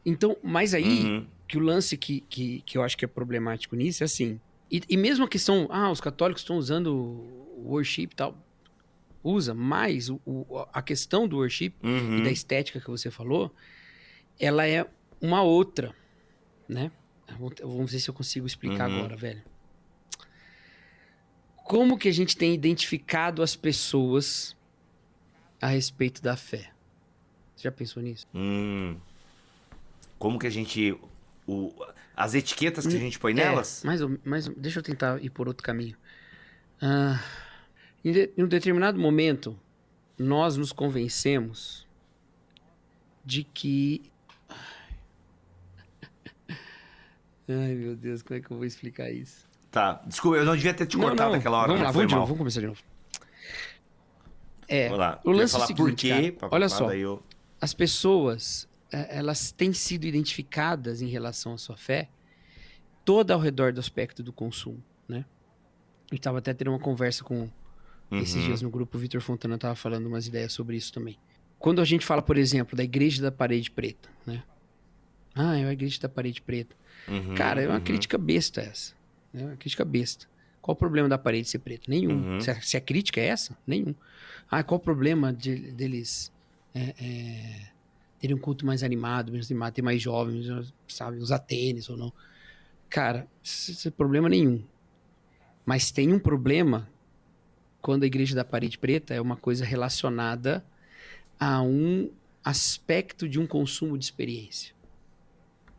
Então, mas aí, que o lance que eu acho que é problemático nisso é assim, e mesmo a questão, os católicos estão usando o worship e tal, usa, mas a questão do worship e da estética que você falou, ela é uma outra, né? Vamos ver se eu consigo explicar agora, velho. Como que a gente tem identificado as pessoas a respeito da fé? Você já pensou nisso? Como que a gente... as etiquetas que a gente põe nelas? Mas deixa eu tentar ir por outro caminho. Em um determinado momento, nós nos convencemos de que... Ai, meu Deus, como é que eu vou explicar isso? Tá, desculpa, eu não devia ter te cortado naquela hora. Vamos né? lá, Foi vamos de mal. novo, vamos começar de novo. Vamos lá. O Eu ia lance é o falar seguinte, por quê, cara, olha só, daí eu... as pessoas, elas têm sido identificadas em relação à sua fé toda ao redor do aspecto do consumo, né? A gente tava até tendo uma conversa com esses dias no grupo, o Vitor Fontana tava falando umas ideias sobre isso também. Quando a gente fala, por exemplo, da igreja da parede preta, né? É a igreja da parede preta. Cara, é uma crítica besta essa. É uma crítica besta. Qual o problema da parede ser preta? Nenhum. Se a crítica é essa? Nenhum. Qual o problema deles terem um culto mais animado, menos animado, ter mais jovens, sabe, usar tênis ou não? Cara, isso é problema nenhum. Mas tem um problema quando a igreja da parede preta é uma coisa relacionada a um aspecto de um consumo de experiência.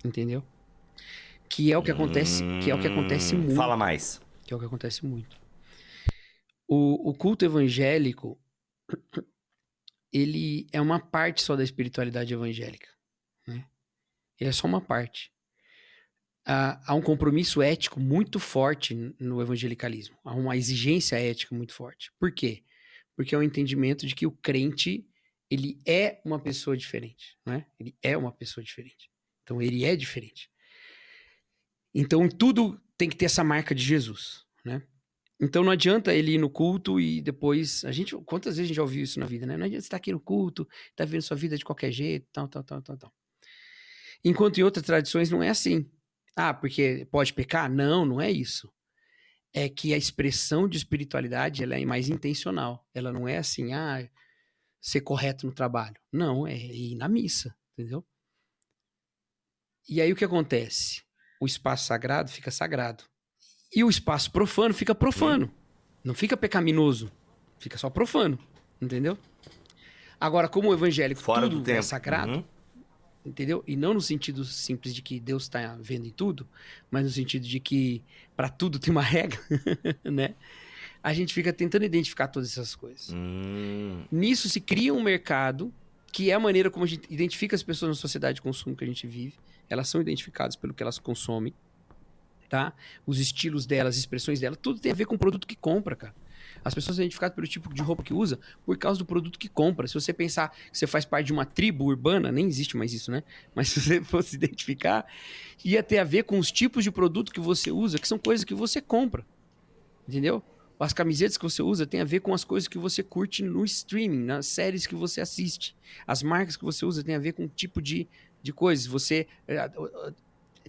Entendeu? Que é o que acontece, muito. Fala mais. Que é o que acontece muito. O culto evangélico, ele é uma parte só da espiritualidade evangélica, né? Ele é só uma parte. Há um compromisso ético muito forte no evangelicalismo. Há uma exigência ética muito forte. Por quê? Porque é o entendimento de que o crente, ele é uma pessoa diferente, né? Ele é uma pessoa diferente. Então, ele é diferente. Então, tudo tem que ter essa marca de Jesus, né? Então não adianta ele ir no culto e depois. Quantas vezes a gente já ouviu isso na vida, né? Não adianta você estar aqui no culto, tá vivendo sua vida de qualquer jeito, tal. Enquanto em outras tradições não é assim. Ah, porque pode pecar? Não, não é isso. É que a expressão de espiritualidade ela é mais intencional. Ela não é assim, ser correto no trabalho. Não, é ir na missa, entendeu? E aí o que acontece? O espaço sagrado fica sagrado. E o espaço profano fica profano. Não fica pecaminoso. Fica só profano. Entendeu? Agora, como o evangélico Fora do tudo tempo. é sagrado, entendeu? E não no sentido simples de que Deus está vendo em tudo, mas no sentido de que para tudo tem uma regra, né? A gente fica tentando identificar todas essas coisas. Nisso se cria um mercado que é a maneira como a gente identifica as pessoas na sociedade de consumo que a gente vive. Elas são identificadas pelo que elas consomem, tá? Os estilos delas, as expressões delas, tudo tem a ver com o produto que compra, cara. As pessoas são identificadas pelo tipo de roupa que usa por causa do produto que compra. Se você pensar que você faz parte de uma tribo urbana, nem existe mais isso, né? Mas se você fosse identificar, ia ter a ver com os tipos de produto que você usa, que são coisas que você compra. Entendeu? As camisetas que você usa tem a ver com as coisas que você curte no streaming, nas séries que você assiste. As marcas que você usa tem a ver com o tipo de coisas. Você...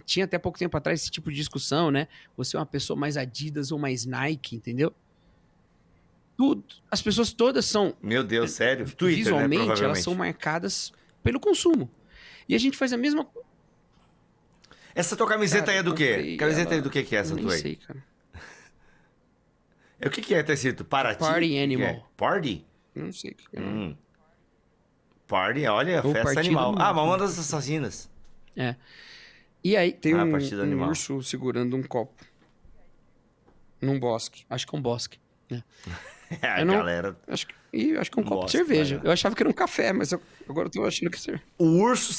Tinha até pouco tempo atrás esse tipo de discussão, né? Você é uma pessoa mais Adidas ou mais Nike, entendeu? Tudo. As pessoas todas são... Meu Deus, sério? Twitter, visualmente, né? elas Provavelmente. são marcadas pelo consumo. E a gente faz a mesma coisa. Essa tua camiseta Cara, aí é do eu quê? comprei Camiseta aí ela- do que é essa eu nem tua aí? sei, cara. O que é? Tá escrito Paraty? Party O que Animal. é? Party? Eu não sei o que é. Party, olha, Ou festa Partido animal. Animal. Mamãe das Assassinas. É. E aí tem Partido um Animal. urso segurando um copo. Num bosque. Acho que é um bosque. Né? A Eu não- galera... Acho que é um copo de Bosque, cerveja. vai lá. Eu achava que era um café, mas agora eu tô achando que é cerveja. O urso...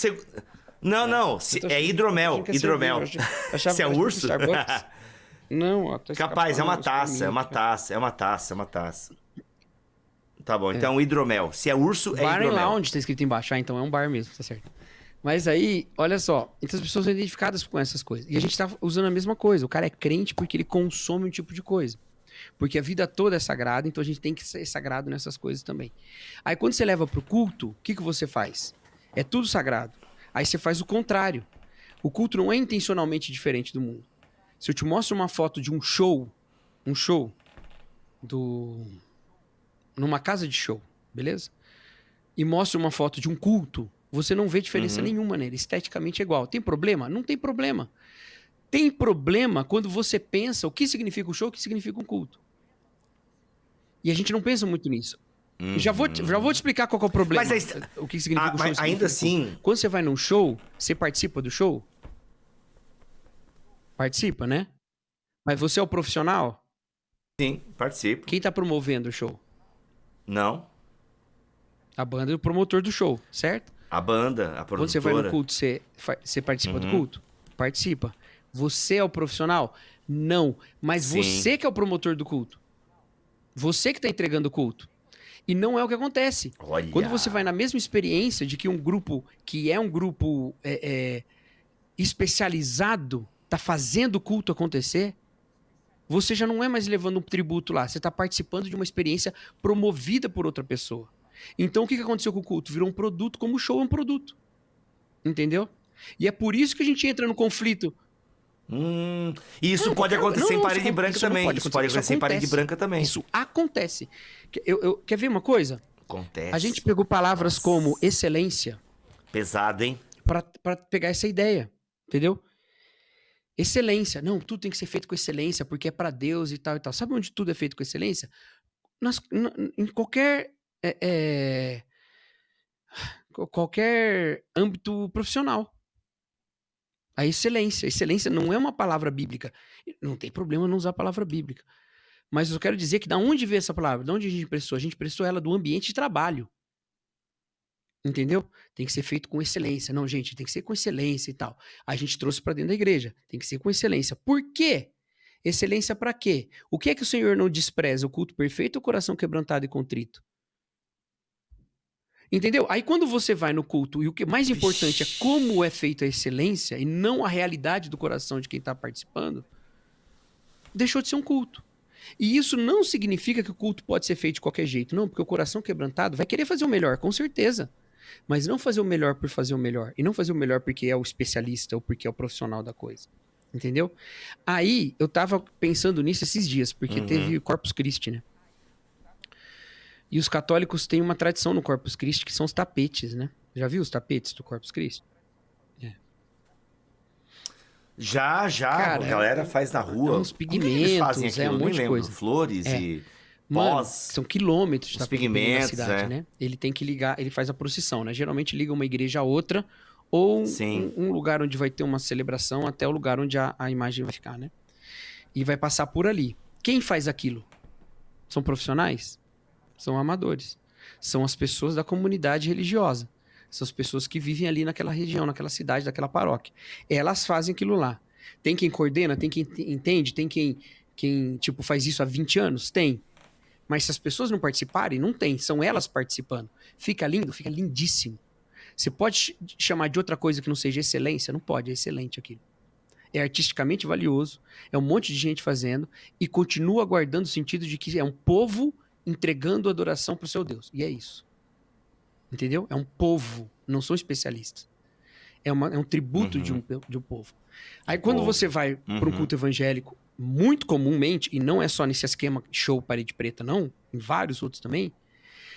Não, não. Eu tô É achando hidromel. que é Hidromel. cerveja. Eu achava Se é que era urso? Starbucks. Não, ó, tá Capaz, é uma escapando taça, isso é uma pra mim, cara. taça, é uma taça, é uma taça. Tá bom, então hidromel. Se é urso, é Bar and hidromel. Lounge tá escrito embaixo. Então é um bar mesmo, tá certo. Mas aí, olha só. Então as pessoas são identificadas com essas coisas. E a gente tá usando a mesma coisa. O cara é crente porque ele consome um tipo de coisa. Porque a vida toda é sagrada, então a gente tem que ser sagrado nessas coisas também. Aí quando você leva pro culto, o que você faz? É tudo sagrado. Aí você faz o contrário. O culto não é intencionalmente diferente do mundo. Se eu te mostro uma foto de um show numa casa de show, beleza? E mostro uma foto de um culto, você não vê diferença nenhuma nele. Esteticamente é igual. Tem problema? Não tem problema. Tem problema quando você pensa o que significa o show, o que significa um culto. E a gente não pensa muito nisso. Já vou te explicar qual que é o problema. Mas o que significa o show. mas o que ainda significa o culto. assim... Quando você vai num show, você participa do show? Participa, né? Mas você é o profissional? Sim, participo. Quem tá promovendo o show? Não. A banda é o promotor do show, certo? A banda, a produtora. Quando você vai no culto, você participa do culto? Participa. Você é o profissional? Não. Mas Sim. você que é o promotor do culto. Você que está entregando o culto. E não é o que acontece. Olha. Quando você vai na mesma experiência de que um grupo que é um grupo especializado está fazendo o culto acontecer, você já não é mais levando um tributo lá. Você está participando de uma experiência promovida por outra pessoa. Então, o que aconteceu com o culto? Virou um produto, como o show é um produto. Entendeu? E é por isso que a gente entra no conflito. E isso pode acontecer em parede isso branca não também. pode Isso pode acontecer em parede acontece. branca também. Isso acontece. Quer ver uma coisa? Acontece. A gente pegou palavras como excelência Pesado, hein? para pegar essa ideia. Entendeu? Excelência. Não, tudo tem que ser feito com excelência, porque é para Deus e tal e tal. Sabe onde tudo é feito com excelência? Em qualquer qualquer âmbito profissional. A excelência. Excelência não é uma palavra bíblica. Não tem problema não usar a palavra bíblica. Mas eu quero dizer que da onde veio essa palavra? Da onde a gente prestou? A gente prestou ela do ambiente de trabalho. Entendeu? Tem que ser feito com excelência. Não, gente, tem que ser com excelência e tal. A gente trouxe para dentro da igreja. Tem que ser com excelência. Por quê? Excelência para quê? O que é que o Senhor não despreza? O culto perfeito ou o coração quebrantado e contrito? Entendeu? Aí quando você vai no culto, e o que mais importante é como é feita a excelência e não a realidade do coração de quem está participando, deixou de ser um culto. E isso não significa que o culto pode ser feito de qualquer jeito. Não, porque o coração quebrantado vai querer fazer o melhor, com certeza. Mas não fazer o melhor por fazer o melhor. E não fazer o melhor porque é o especialista ou porque é o profissional da coisa. Entendeu? Aí, eu tava pensando nisso esses dias, porque teve o Corpus Christi, né? E os católicos têm uma tradição no Corpus Christi, que são os tapetes, né? Já viu os tapetes do Corpus Christi? Já, Cara, a galera faz na rua. uns Como que eles fazem pigmentos, aquilo? um Eu nem monte de lembro. coisa. Flores e Mano, pós. são quilômetros de Os tapete dentro da pigmentos, cidade, é. né? Ele tem que ligar, ele faz a procissão, né? Geralmente liga uma igreja a outra, ou Sim. um lugar onde vai ter uma celebração até o lugar onde a imagem vai ficar, né? E vai passar por ali. Quem faz aquilo? São profissionais? São amadores. São as pessoas da comunidade religiosa. São as pessoas que vivem ali naquela região, naquela cidade, naquela paróquia. Elas fazem aquilo lá. Tem quem coordena, tem quem entende, tem quem tipo, faz isso há 20 anos? Tem. Mas se as pessoas não participarem, não tem. São elas participando. Fica lindo? Fica lindíssimo. Você pode chamar de outra coisa que não seja excelência? Não pode, é excelente aquilo. É artisticamente valioso, é um monte de gente fazendo e continua guardando o sentido de que é um povo entregando adoração para o seu Deus. E é isso. Entendeu? É um povo, não são especialistas. É um tributo de um povo. Aí quando você vai para um culto evangélico, muito comumente, e não é só nesse esquema show parede preta, não, em vários outros também,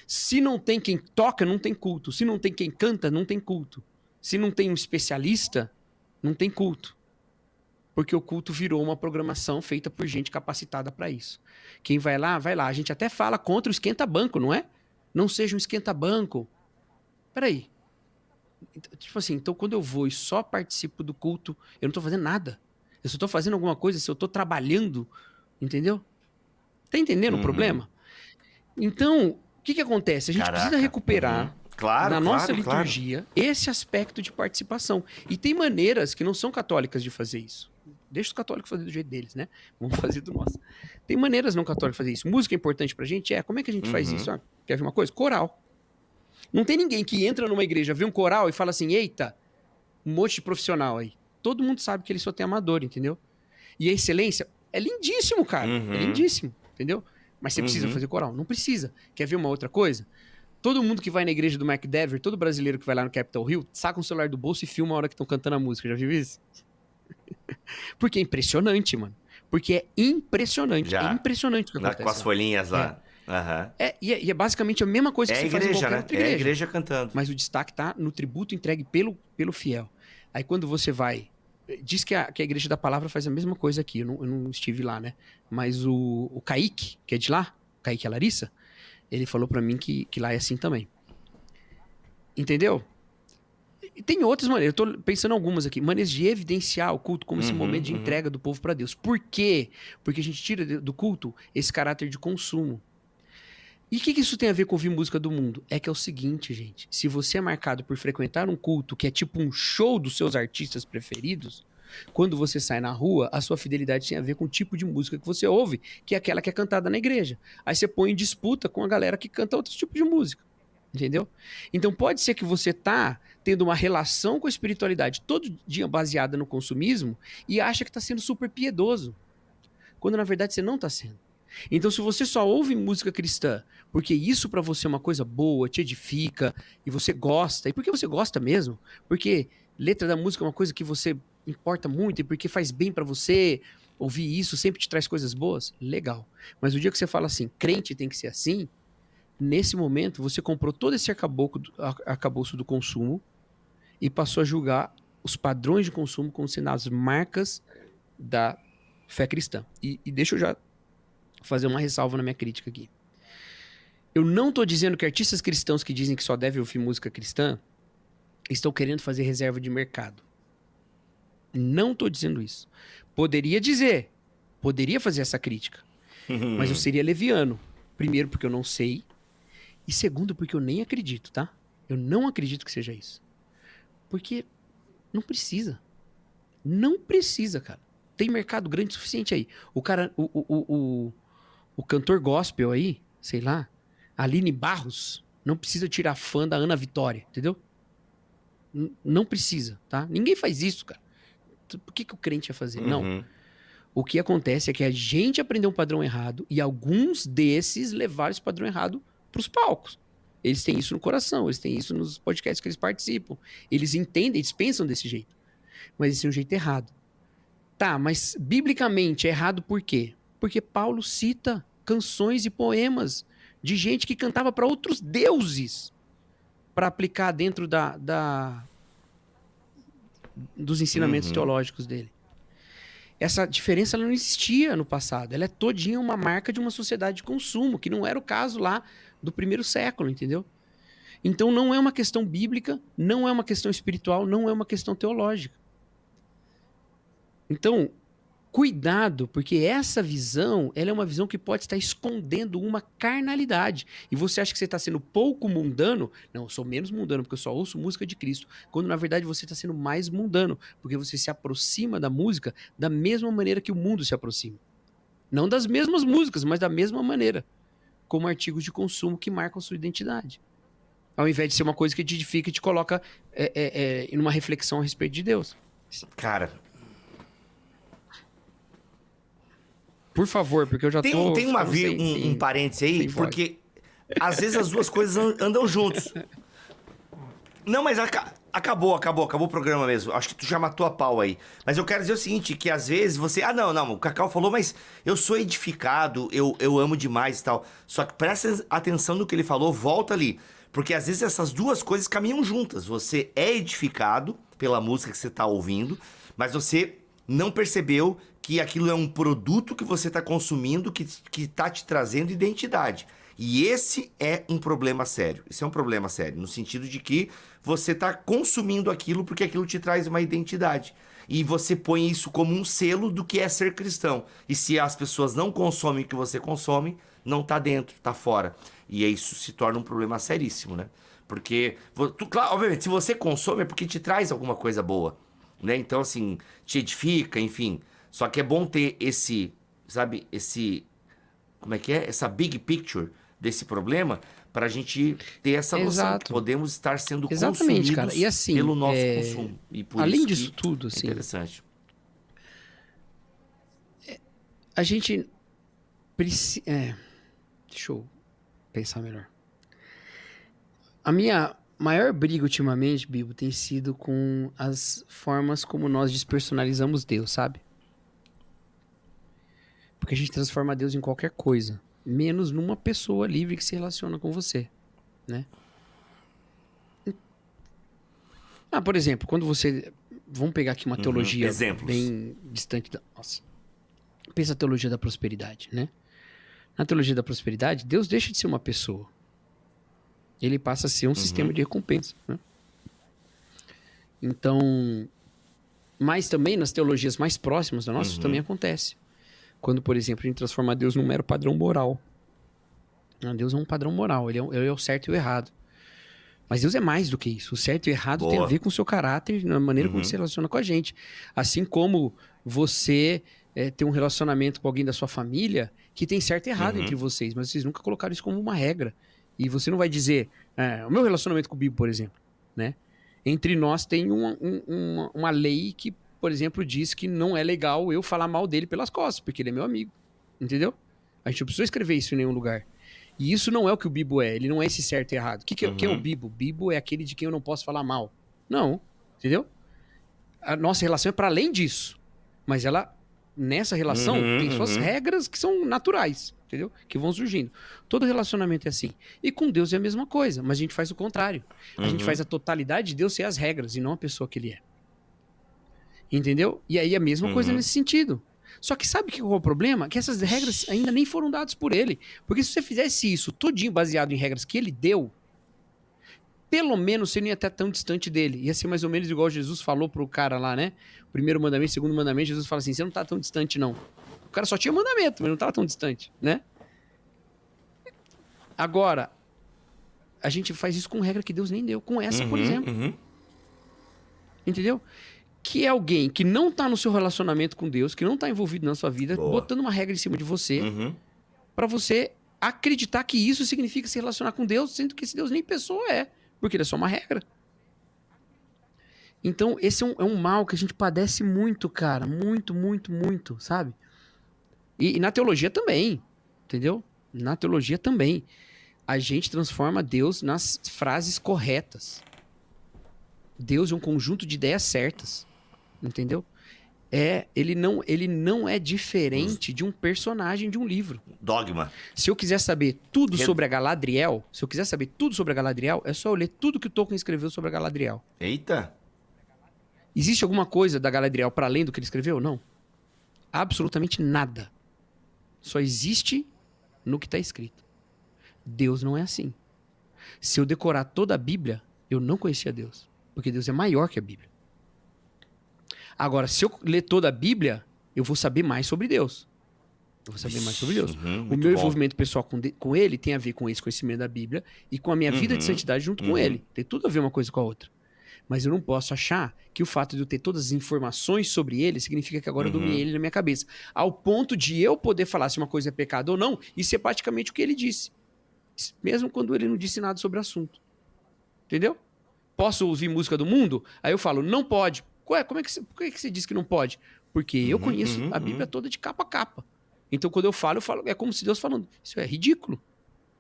se não tem quem toca, não tem culto. Se não tem quem canta, não tem culto. Se não tem um especialista, não tem culto. Porque o culto virou uma programação feita por gente capacitada para isso. Quem vai lá, vai lá. A gente até fala contra o esquenta-banco, não é? Não seja um esquenta-banco. Peraí. Tipo assim, então quando eu vou e só participo do culto, eu não tô fazendo nada. Eu só tô fazendo alguma coisa se eu tô trabalhando, entendeu? Tá entendendo o problema? Então, o que acontece? A gente precisa recuperar Claro, na nossa claro, liturgia esse aspecto de participação. E tem maneiras que não são católicas de fazer isso. Deixa os católicos fazer do jeito deles, né? Vamos fazer do nosso. Tem maneiras não católicas de fazer isso. Música é importante pra gente? Como é que a gente faz isso? Quer ver uma coisa? Coral. Não tem ninguém que entra numa igreja, vê um coral e fala assim, eita, um monte de profissional aí. Todo mundo sabe que ele só tem amador, entendeu? E a excelência é lindíssimo, cara. É lindíssimo, entendeu? Mas você precisa fazer coral? Não precisa. Quer ver uma outra coisa? Todo mundo que vai na igreja do McDever, todo brasileiro que vai lá no Capitol Hill, saca um celular do bolso e filma a hora que estão cantando a música. Já viu isso? Porque é impressionante, mano. Porque é impressionante. Já. É impressionante o que acontece. Com as folhinhas lá. E é basicamente a mesma coisa que você faz em qualquer outra igreja. É a igreja cantando. Mas o destaque tá no tributo entregue pelo fiel. Aí quando você vai... Diz que a Igreja da Palavra faz a mesma coisa aqui. Eu não estive lá, né? Mas o Kaique, que é de lá, Kaique e a Larissa, ele falou pra mim que lá é assim também. Entendeu? E tem outras maneiras. Eu tô pensando em algumas aqui. Maneiras de evidenciar o culto como esse momento de entrega do povo pra Deus. Por quê? Porque a gente tira do culto esse caráter de consumo. E o que isso tem a ver com ouvir música do mundo? É que é o seguinte, gente. Se você é marcado por frequentar um culto que é tipo um show dos seus artistas preferidos, quando você sai na rua, a sua fidelidade tem a ver com o tipo de música que você ouve, que é aquela que é cantada na igreja. Aí você põe em disputa com a galera que canta outros tipos de música. Entendeu? Então pode ser que você tá tendo uma relação com a espiritualidade todo dia baseada no consumismo e acha que tá sendo super piedoso. Quando na verdade você não tá sendo. Então, se você só ouve música cristã porque isso pra você é uma coisa boa, te edifica, e você gosta, e porque você gosta mesmo, porque letra da música é uma coisa que você importa muito, e porque faz bem pra você, ouvir isso sempre te traz coisas boas, legal. Mas o dia que você fala assim, crente tem que ser assim, nesse momento você comprou todo esse arcabouço do consumo e passou a julgar os padrões de consumo como sendo as marcas da fé cristã. E deixa eu já fazer uma ressalva na minha crítica aqui. Eu não estou dizendo que artistas cristãos que dizem que só devem ouvir música cristã estão querendo fazer reserva de mercado. Não estou dizendo isso. Poderia dizer, poderia fazer essa crítica, mas eu seria leviano. Primeiro, porque eu não sei, e segundo, porque eu nem acredito, tá? Eu não acredito que seja isso. Porque não precisa. Não precisa, cara. Tem mercado grande o suficiente aí. O cara, o cantor gospel aí, sei lá, Aline Barros, não precisa tirar fã da Ana Vitória, entendeu? Não precisa, tá? Ninguém faz isso, cara. Por que o crente ia fazer? Não. O que acontece é que a gente aprendeu um padrão errado e alguns desses levaram esse padrão errado para os palcos. Eles têm isso no coração, eles têm isso nos podcasts que eles participam. Eles entendem, eles pensam desse jeito. Mas esse é um jeito errado. Tá, mas biblicamente é errado por quê? Porque Paulo cita canções e poemas de gente que cantava para outros deuses para aplicar dentro dos ensinamentos teológicos dele. Essa diferença ela não existia no passado. Ela é todinha uma marca de uma sociedade de consumo, que não era o caso lá do primeiro século, entendeu? Então não é uma questão bíblica, não é uma questão espiritual, não é uma questão teológica. Então, cuidado, porque essa visão, ela é uma visão que pode estar escondendo uma carnalidade. E você acha que você está sendo pouco mundano? Não, eu sou menos mundano, porque eu só ouço música de Cristo. Quando, na verdade, você está sendo mais mundano, porque você se aproxima da música da mesma maneira que o mundo se aproxima. Não das mesmas músicas, mas da mesma maneira. Como artigos de consumo que marcam sua identidade. Ao invés de ser uma coisa que te edifica e te coloca em uma reflexão a respeito de Deus. Cara, por favor, porque eu já tem, tô... tem uma ficando um parêntese aí, sem voz. porque às vezes as duas coisas andam juntos. Não, mas acabou o programa mesmo. Acho que tu já matou a pau aí. Mas eu quero dizer o seguinte, que às vezes você... Ah, não, o Cacau falou, mas eu sou edificado, eu amo demais e tal. Só que presta atenção no que ele falou, volta ali. Porque às vezes essas duas coisas caminham juntas. Você é edificado pela música que você tá ouvindo, mas você não percebeu que aquilo é um produto que você tá consumindo, que tá te trazendo identidade. E esse é um problema sério. Esse é um problema sério, no sentido de que você tá consumindo aquilo porque aquilo te traz uma identidade. E você põe isso como um selo do que é ser cristão. E se as pessoas não consomem o que você consome, não tá dentro, tá fora. E isso se torna um problema seríssimo, né? Porque, claro, obviamente, se você consome é porque te traz alguma coisa boa, né? Então, assim, te edifica, enfim. Só que é bom ter esse, sabe, como é que é? Essa big picture desse problema pra gente ter essa noção Exato. que podemos estar sendo Exatamente, consumidos cara. E assim, pelo nosso consumo. E por além isso disso que tudo, é assim, interessante. a gente precisa... deixa eu pensar melhor. A minha maior briga ultimamente, Bibo, tem sido com as formas como nós despersonalizamos Deus, sabe? Porque a gente transforma Deus em qualquer coisa, menos numa pessoa livre que se relaciona com você, né? Por exemplo, quando você... Vamos pegar aqui uma teologia Exemplos. bem distante da... Nossa. Pensa a teologia da prosperidade, né? Na teologia da prosperidade, Deus deixa de ser uma pessoa. Ele passa a ser um sistema de recompensa, né? Então... Mas também nas teologias mais próximas da nossa, isso também acontece. Quando, por exemplo, a gente transforma Deus num mero padrão moral. Deus é um padrão moral, ele é o certo e o errado. Mas Deus é mais do que isso. O certo e o errado tem a ver com o seu caráter, na maneira como você se relaciona com a gente. Assim como você tem um relacionamento com alguém da sua família que tem certo e errado entre vocês, mas vocês nunca colocaram isso como uma regra. E você não vai dizer... o meu relacionamento com o Bibo, por exemplo, né? Entre nós tem uma lei que, por exemplo, diz que não é legal eu falar mal dele pelas costas, porque ele é meu amigo. Entendeu? A gente não precisou escrever isso em nenhum lugar. E isso não é o que o Bibo é. Ele não é esse certo e errado. Quem é o Bibo? Bibo é aquele de quem eu não posso falar mal. Não. Entendeu? A nossa relação é para além disso. Mas ela, nessa relação, tem suas regras que são naturais. Entendeu? Que vão surgindo. Todo relacionamento é assim. E com Deus é a mesma coisa, mas a gente faz o contrário. A gente faz a totalidade de Deus ser as regras e não a pessoa que ele é. Entendeu? E aí a mesma coisa nesse sentido. Só que sabe qual é o problema? Que essas regras ainda nem foram dadas por ele. Porque se você fizesse isso todinho baseado em regras que ele deu, pelo menos você não ia estar tão distante dele. Ia ser mais ou menos igual Jesus falou pro cara lá, né? O primeiro mandamento, o segundo mandamento, Jesus fala assim, você não tá tão distante não. O cara só tinha mandamento, mas não tava tão distante, né? Agora, a gente faz isso com regra que Deus nem deu. Com essa, por exemplo. Entendeu? Que é alguém que não tá no seu relacionamento com Deus, que não tá envolvido na sua vida, botando uma regra em cima de você, pra você acreditar que isso significa se relacionar com Deus, sendo que esse Deus nem pessoa é, porque ele é só uma regra. Então, esse é um mal que a gente padece muito, cara. Muito, muito, muito, sabe? E na teologia também, entendeu? Na teologia também. A gente transforma Deus nas frases corretas. Deus é um conjunto de ideias certas, entendeu? Ele não é diferente de um personagem de um livro. Dogma. Se eu quiser saber tudo sobre a Galadriel, é só eu ler tudo que o Tolkien escreveu sobre a Galadriel. Eita. Existe alguma coisa da Galadriel para além do que ele escreveu? Não. Absolutamente nada. Só existe no que está escrito. Deus não é assim. Se eu decorar toda a Bíblia, eu não conhecia Deus. Porque Deus é maior que a Bíblia. Agora, se eu ler toda a Bíblia, eu vou saber mais sobre Deus. Eu vou saber mais sobre Deus. O meu envolvimento pessoal com ele tem a ver com esse conhecimento da Bíblia e com a minha vida de santidade junto com ele. Tem tudo a ver uma coisa com a outra. Mas eu não posso achar que o fato de eu ter todas as informações sobre ele significa que agora eu dominei ele na minha cabeça. Ao ponto de eu poder falar se uma coisa é pecado ou não, isso é praticamente o que ele disse. Mesmo quando ele não disse nada sobre o assunto. Entendeu? Posso ouvir música do mundo? Aí eu falo, não pode. Ué, por que você diz que não pode? Porque eu conheço a Bíblia toda de capa a capa. Então quando eu falo, é como se Deus falando. Isso é ridículo.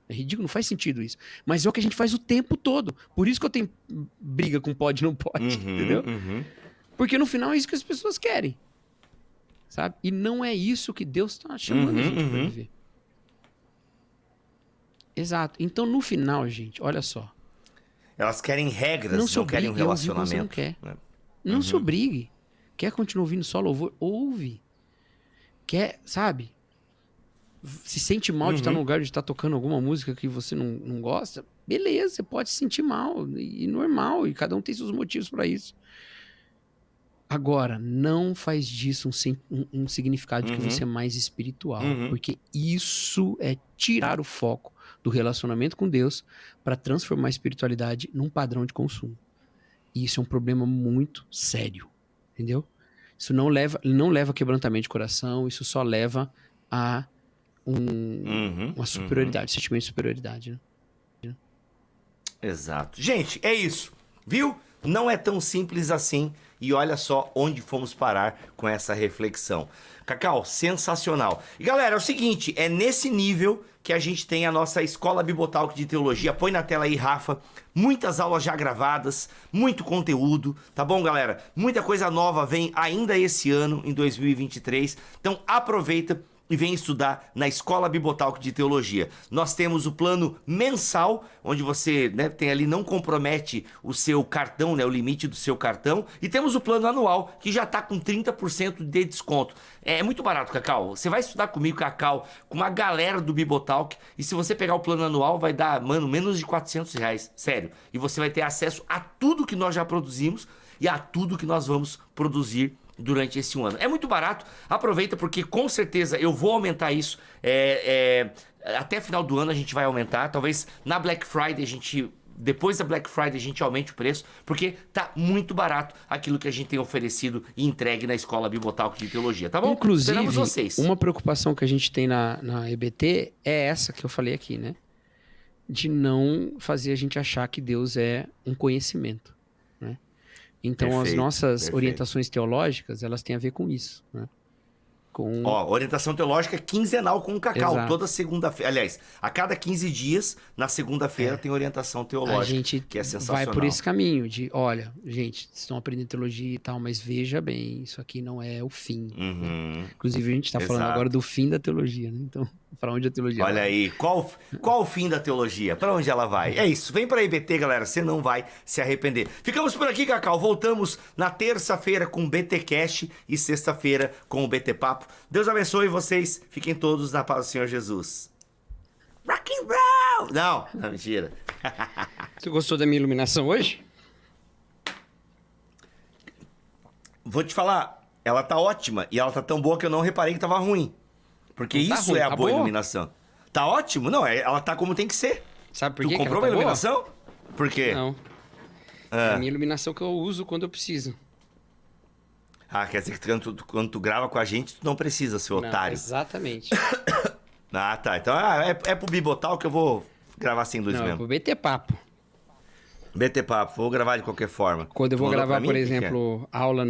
É ridículo, não faz sentido isso. Mas é o que a gente faz o tempo todo. Por isso que eu tenho briga com pode e não pode, entendeu? Porque no final é isso que as pessoas querem. Sabe? E não é isso que Deus está chamando a gente para viver. Exato. Então no final, gente, olha só. Elas querem regras, não querem um relacionamento. Você não quer. Não se obrigue. Quer continuar ouvindo só louvor? Ouve. Quer, sabe? Se sente mal de estar num lugar de estar tocando alguma música que você não gosta, beleza, você pode se sentir mal, e normal, e cada um tem seus motivos para isso. Agora, não faz disso um significado de que você é mais espiritual, porque isso é tirar o foco do relacionamento com Deus para transformar a espiritualidade num padrão de consumo. E isso é um problema muito sério, entendeu? Isso não leva a quebrantamento de coração, isso só leva a uma superioridade, sentimento de superioridade, né? Exato. Gente, é isso. Viu? Não é tão simples assim. E olha só onde fomos parar com essa reflexão. Cacau, sensacional. E galera, é o seguinte, é nesse nível que a gente tem a nossa Escola Bibotalk de Teologia. Põe na tela aí, Rafa. Muitas aulas já gravadas, muito conteúdo, tá bom, galera? Muita coisa nova vem ainda esse ano, em 2023. Então aproveita e vem estudar na Escola Bibotalk de Teologia. Nós temos o plano mensal, onde você, né, tem ali, não compromete o seu cartão, né, o limite do seu cartão. E temos o plano anual, que já tá com 30% de desconto. É muito barato, Cacau. Você vai estudar comigo, Cacau, com uma galera do Bibotalk. E se você pegar o plano anual, vai dar, mano, menos de R$400. Sério. E você vai ter acesso a tudo que nós já produzimos e a tudo que nós vamos produzir durante esse ano. É muito barato, aproveita porque com certeza eu vou aumentar isso, até final do ano a gente vai aumentar, talvez na Black Friday depois da Black Friday a gente aumente o preço, porque tá muito barato aquilo que a gente tem oferecido e entregue na Escola Bibotalk de Teologia, tá bom? Inclusive, esperamos vocês. Uma preocupação que a gente tem na EBT é essa que eu falei aqui, né? De não fazer a gente achar que Deus é um conhecimento, né? Então, as nossas orientações teológicas, elas têm a ver com isso, né? Orientação teológica quinzenal com o Cacau, Exato. toda segunda-feira. Aliás, a cada 15 dias, na segunda-feira, tem orientação teológica, A gente que é sensacional. vai por esse caminho de, olha, gente, vocês estão aprendendo teologia e tal, mas veja bem, isso aqui não é o fim. Né? Inclusive, a gente está falando agora do fim da teologia, né? Então, para onde a teologia Olha vai? aí, qual o fim da teologia? Para onde ela vai? É isso, vem para a IBT, galera, você não vai se arrepender. Ficamos por aqui, Cacau, voltamos na terça-feira com o BT Cash e sexta-feira com o BT Papo. Deus abençoe vocês, fiquem todos na paz do Senhor Jesus. Rock and roll! Não, mentira. Você gostou da minha iluminação hoje? Vou te falar, ela tá ótima e ela tá tão boa que eu não reparei que tava ruim. Porque Não tá isso ruim, é a tá boa boa. iluminação. Tá ótimo? Não, ela tá como tem que ser. Sabe por Tu quê que comprou ela uma tá boa? iluminação? Por quê? Não. É a minha iluminação que eu uso quando eu preciso. Ah, quer dizer que quando tu grava com a gente, tu não precisa, seu Não, otário. exatamente. Ah, tá. Então é pro Bibotal que eu vou gravar sem luz Não, mesmo. pro BT Papo. BT Papo, vou gravar de qualquer forma. Quando eu vou Mandou pra gravar, mim? por O que que é? exemplo, aula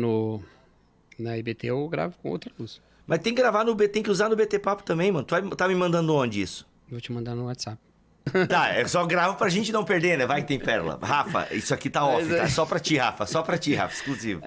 na IBT, eu gravo com outra luz. Mas tem que gravar no BT, tem que usar no BT Papo também, mano. Tu tá me mandando onde isso? Eu vou te mandar no WhatsApp. Tá, é só gravo pra gente não perder, né? Vai que tem pérola. Rafa, isso aqui tá off, tá? Só pra ti, Rafa, exclusivo.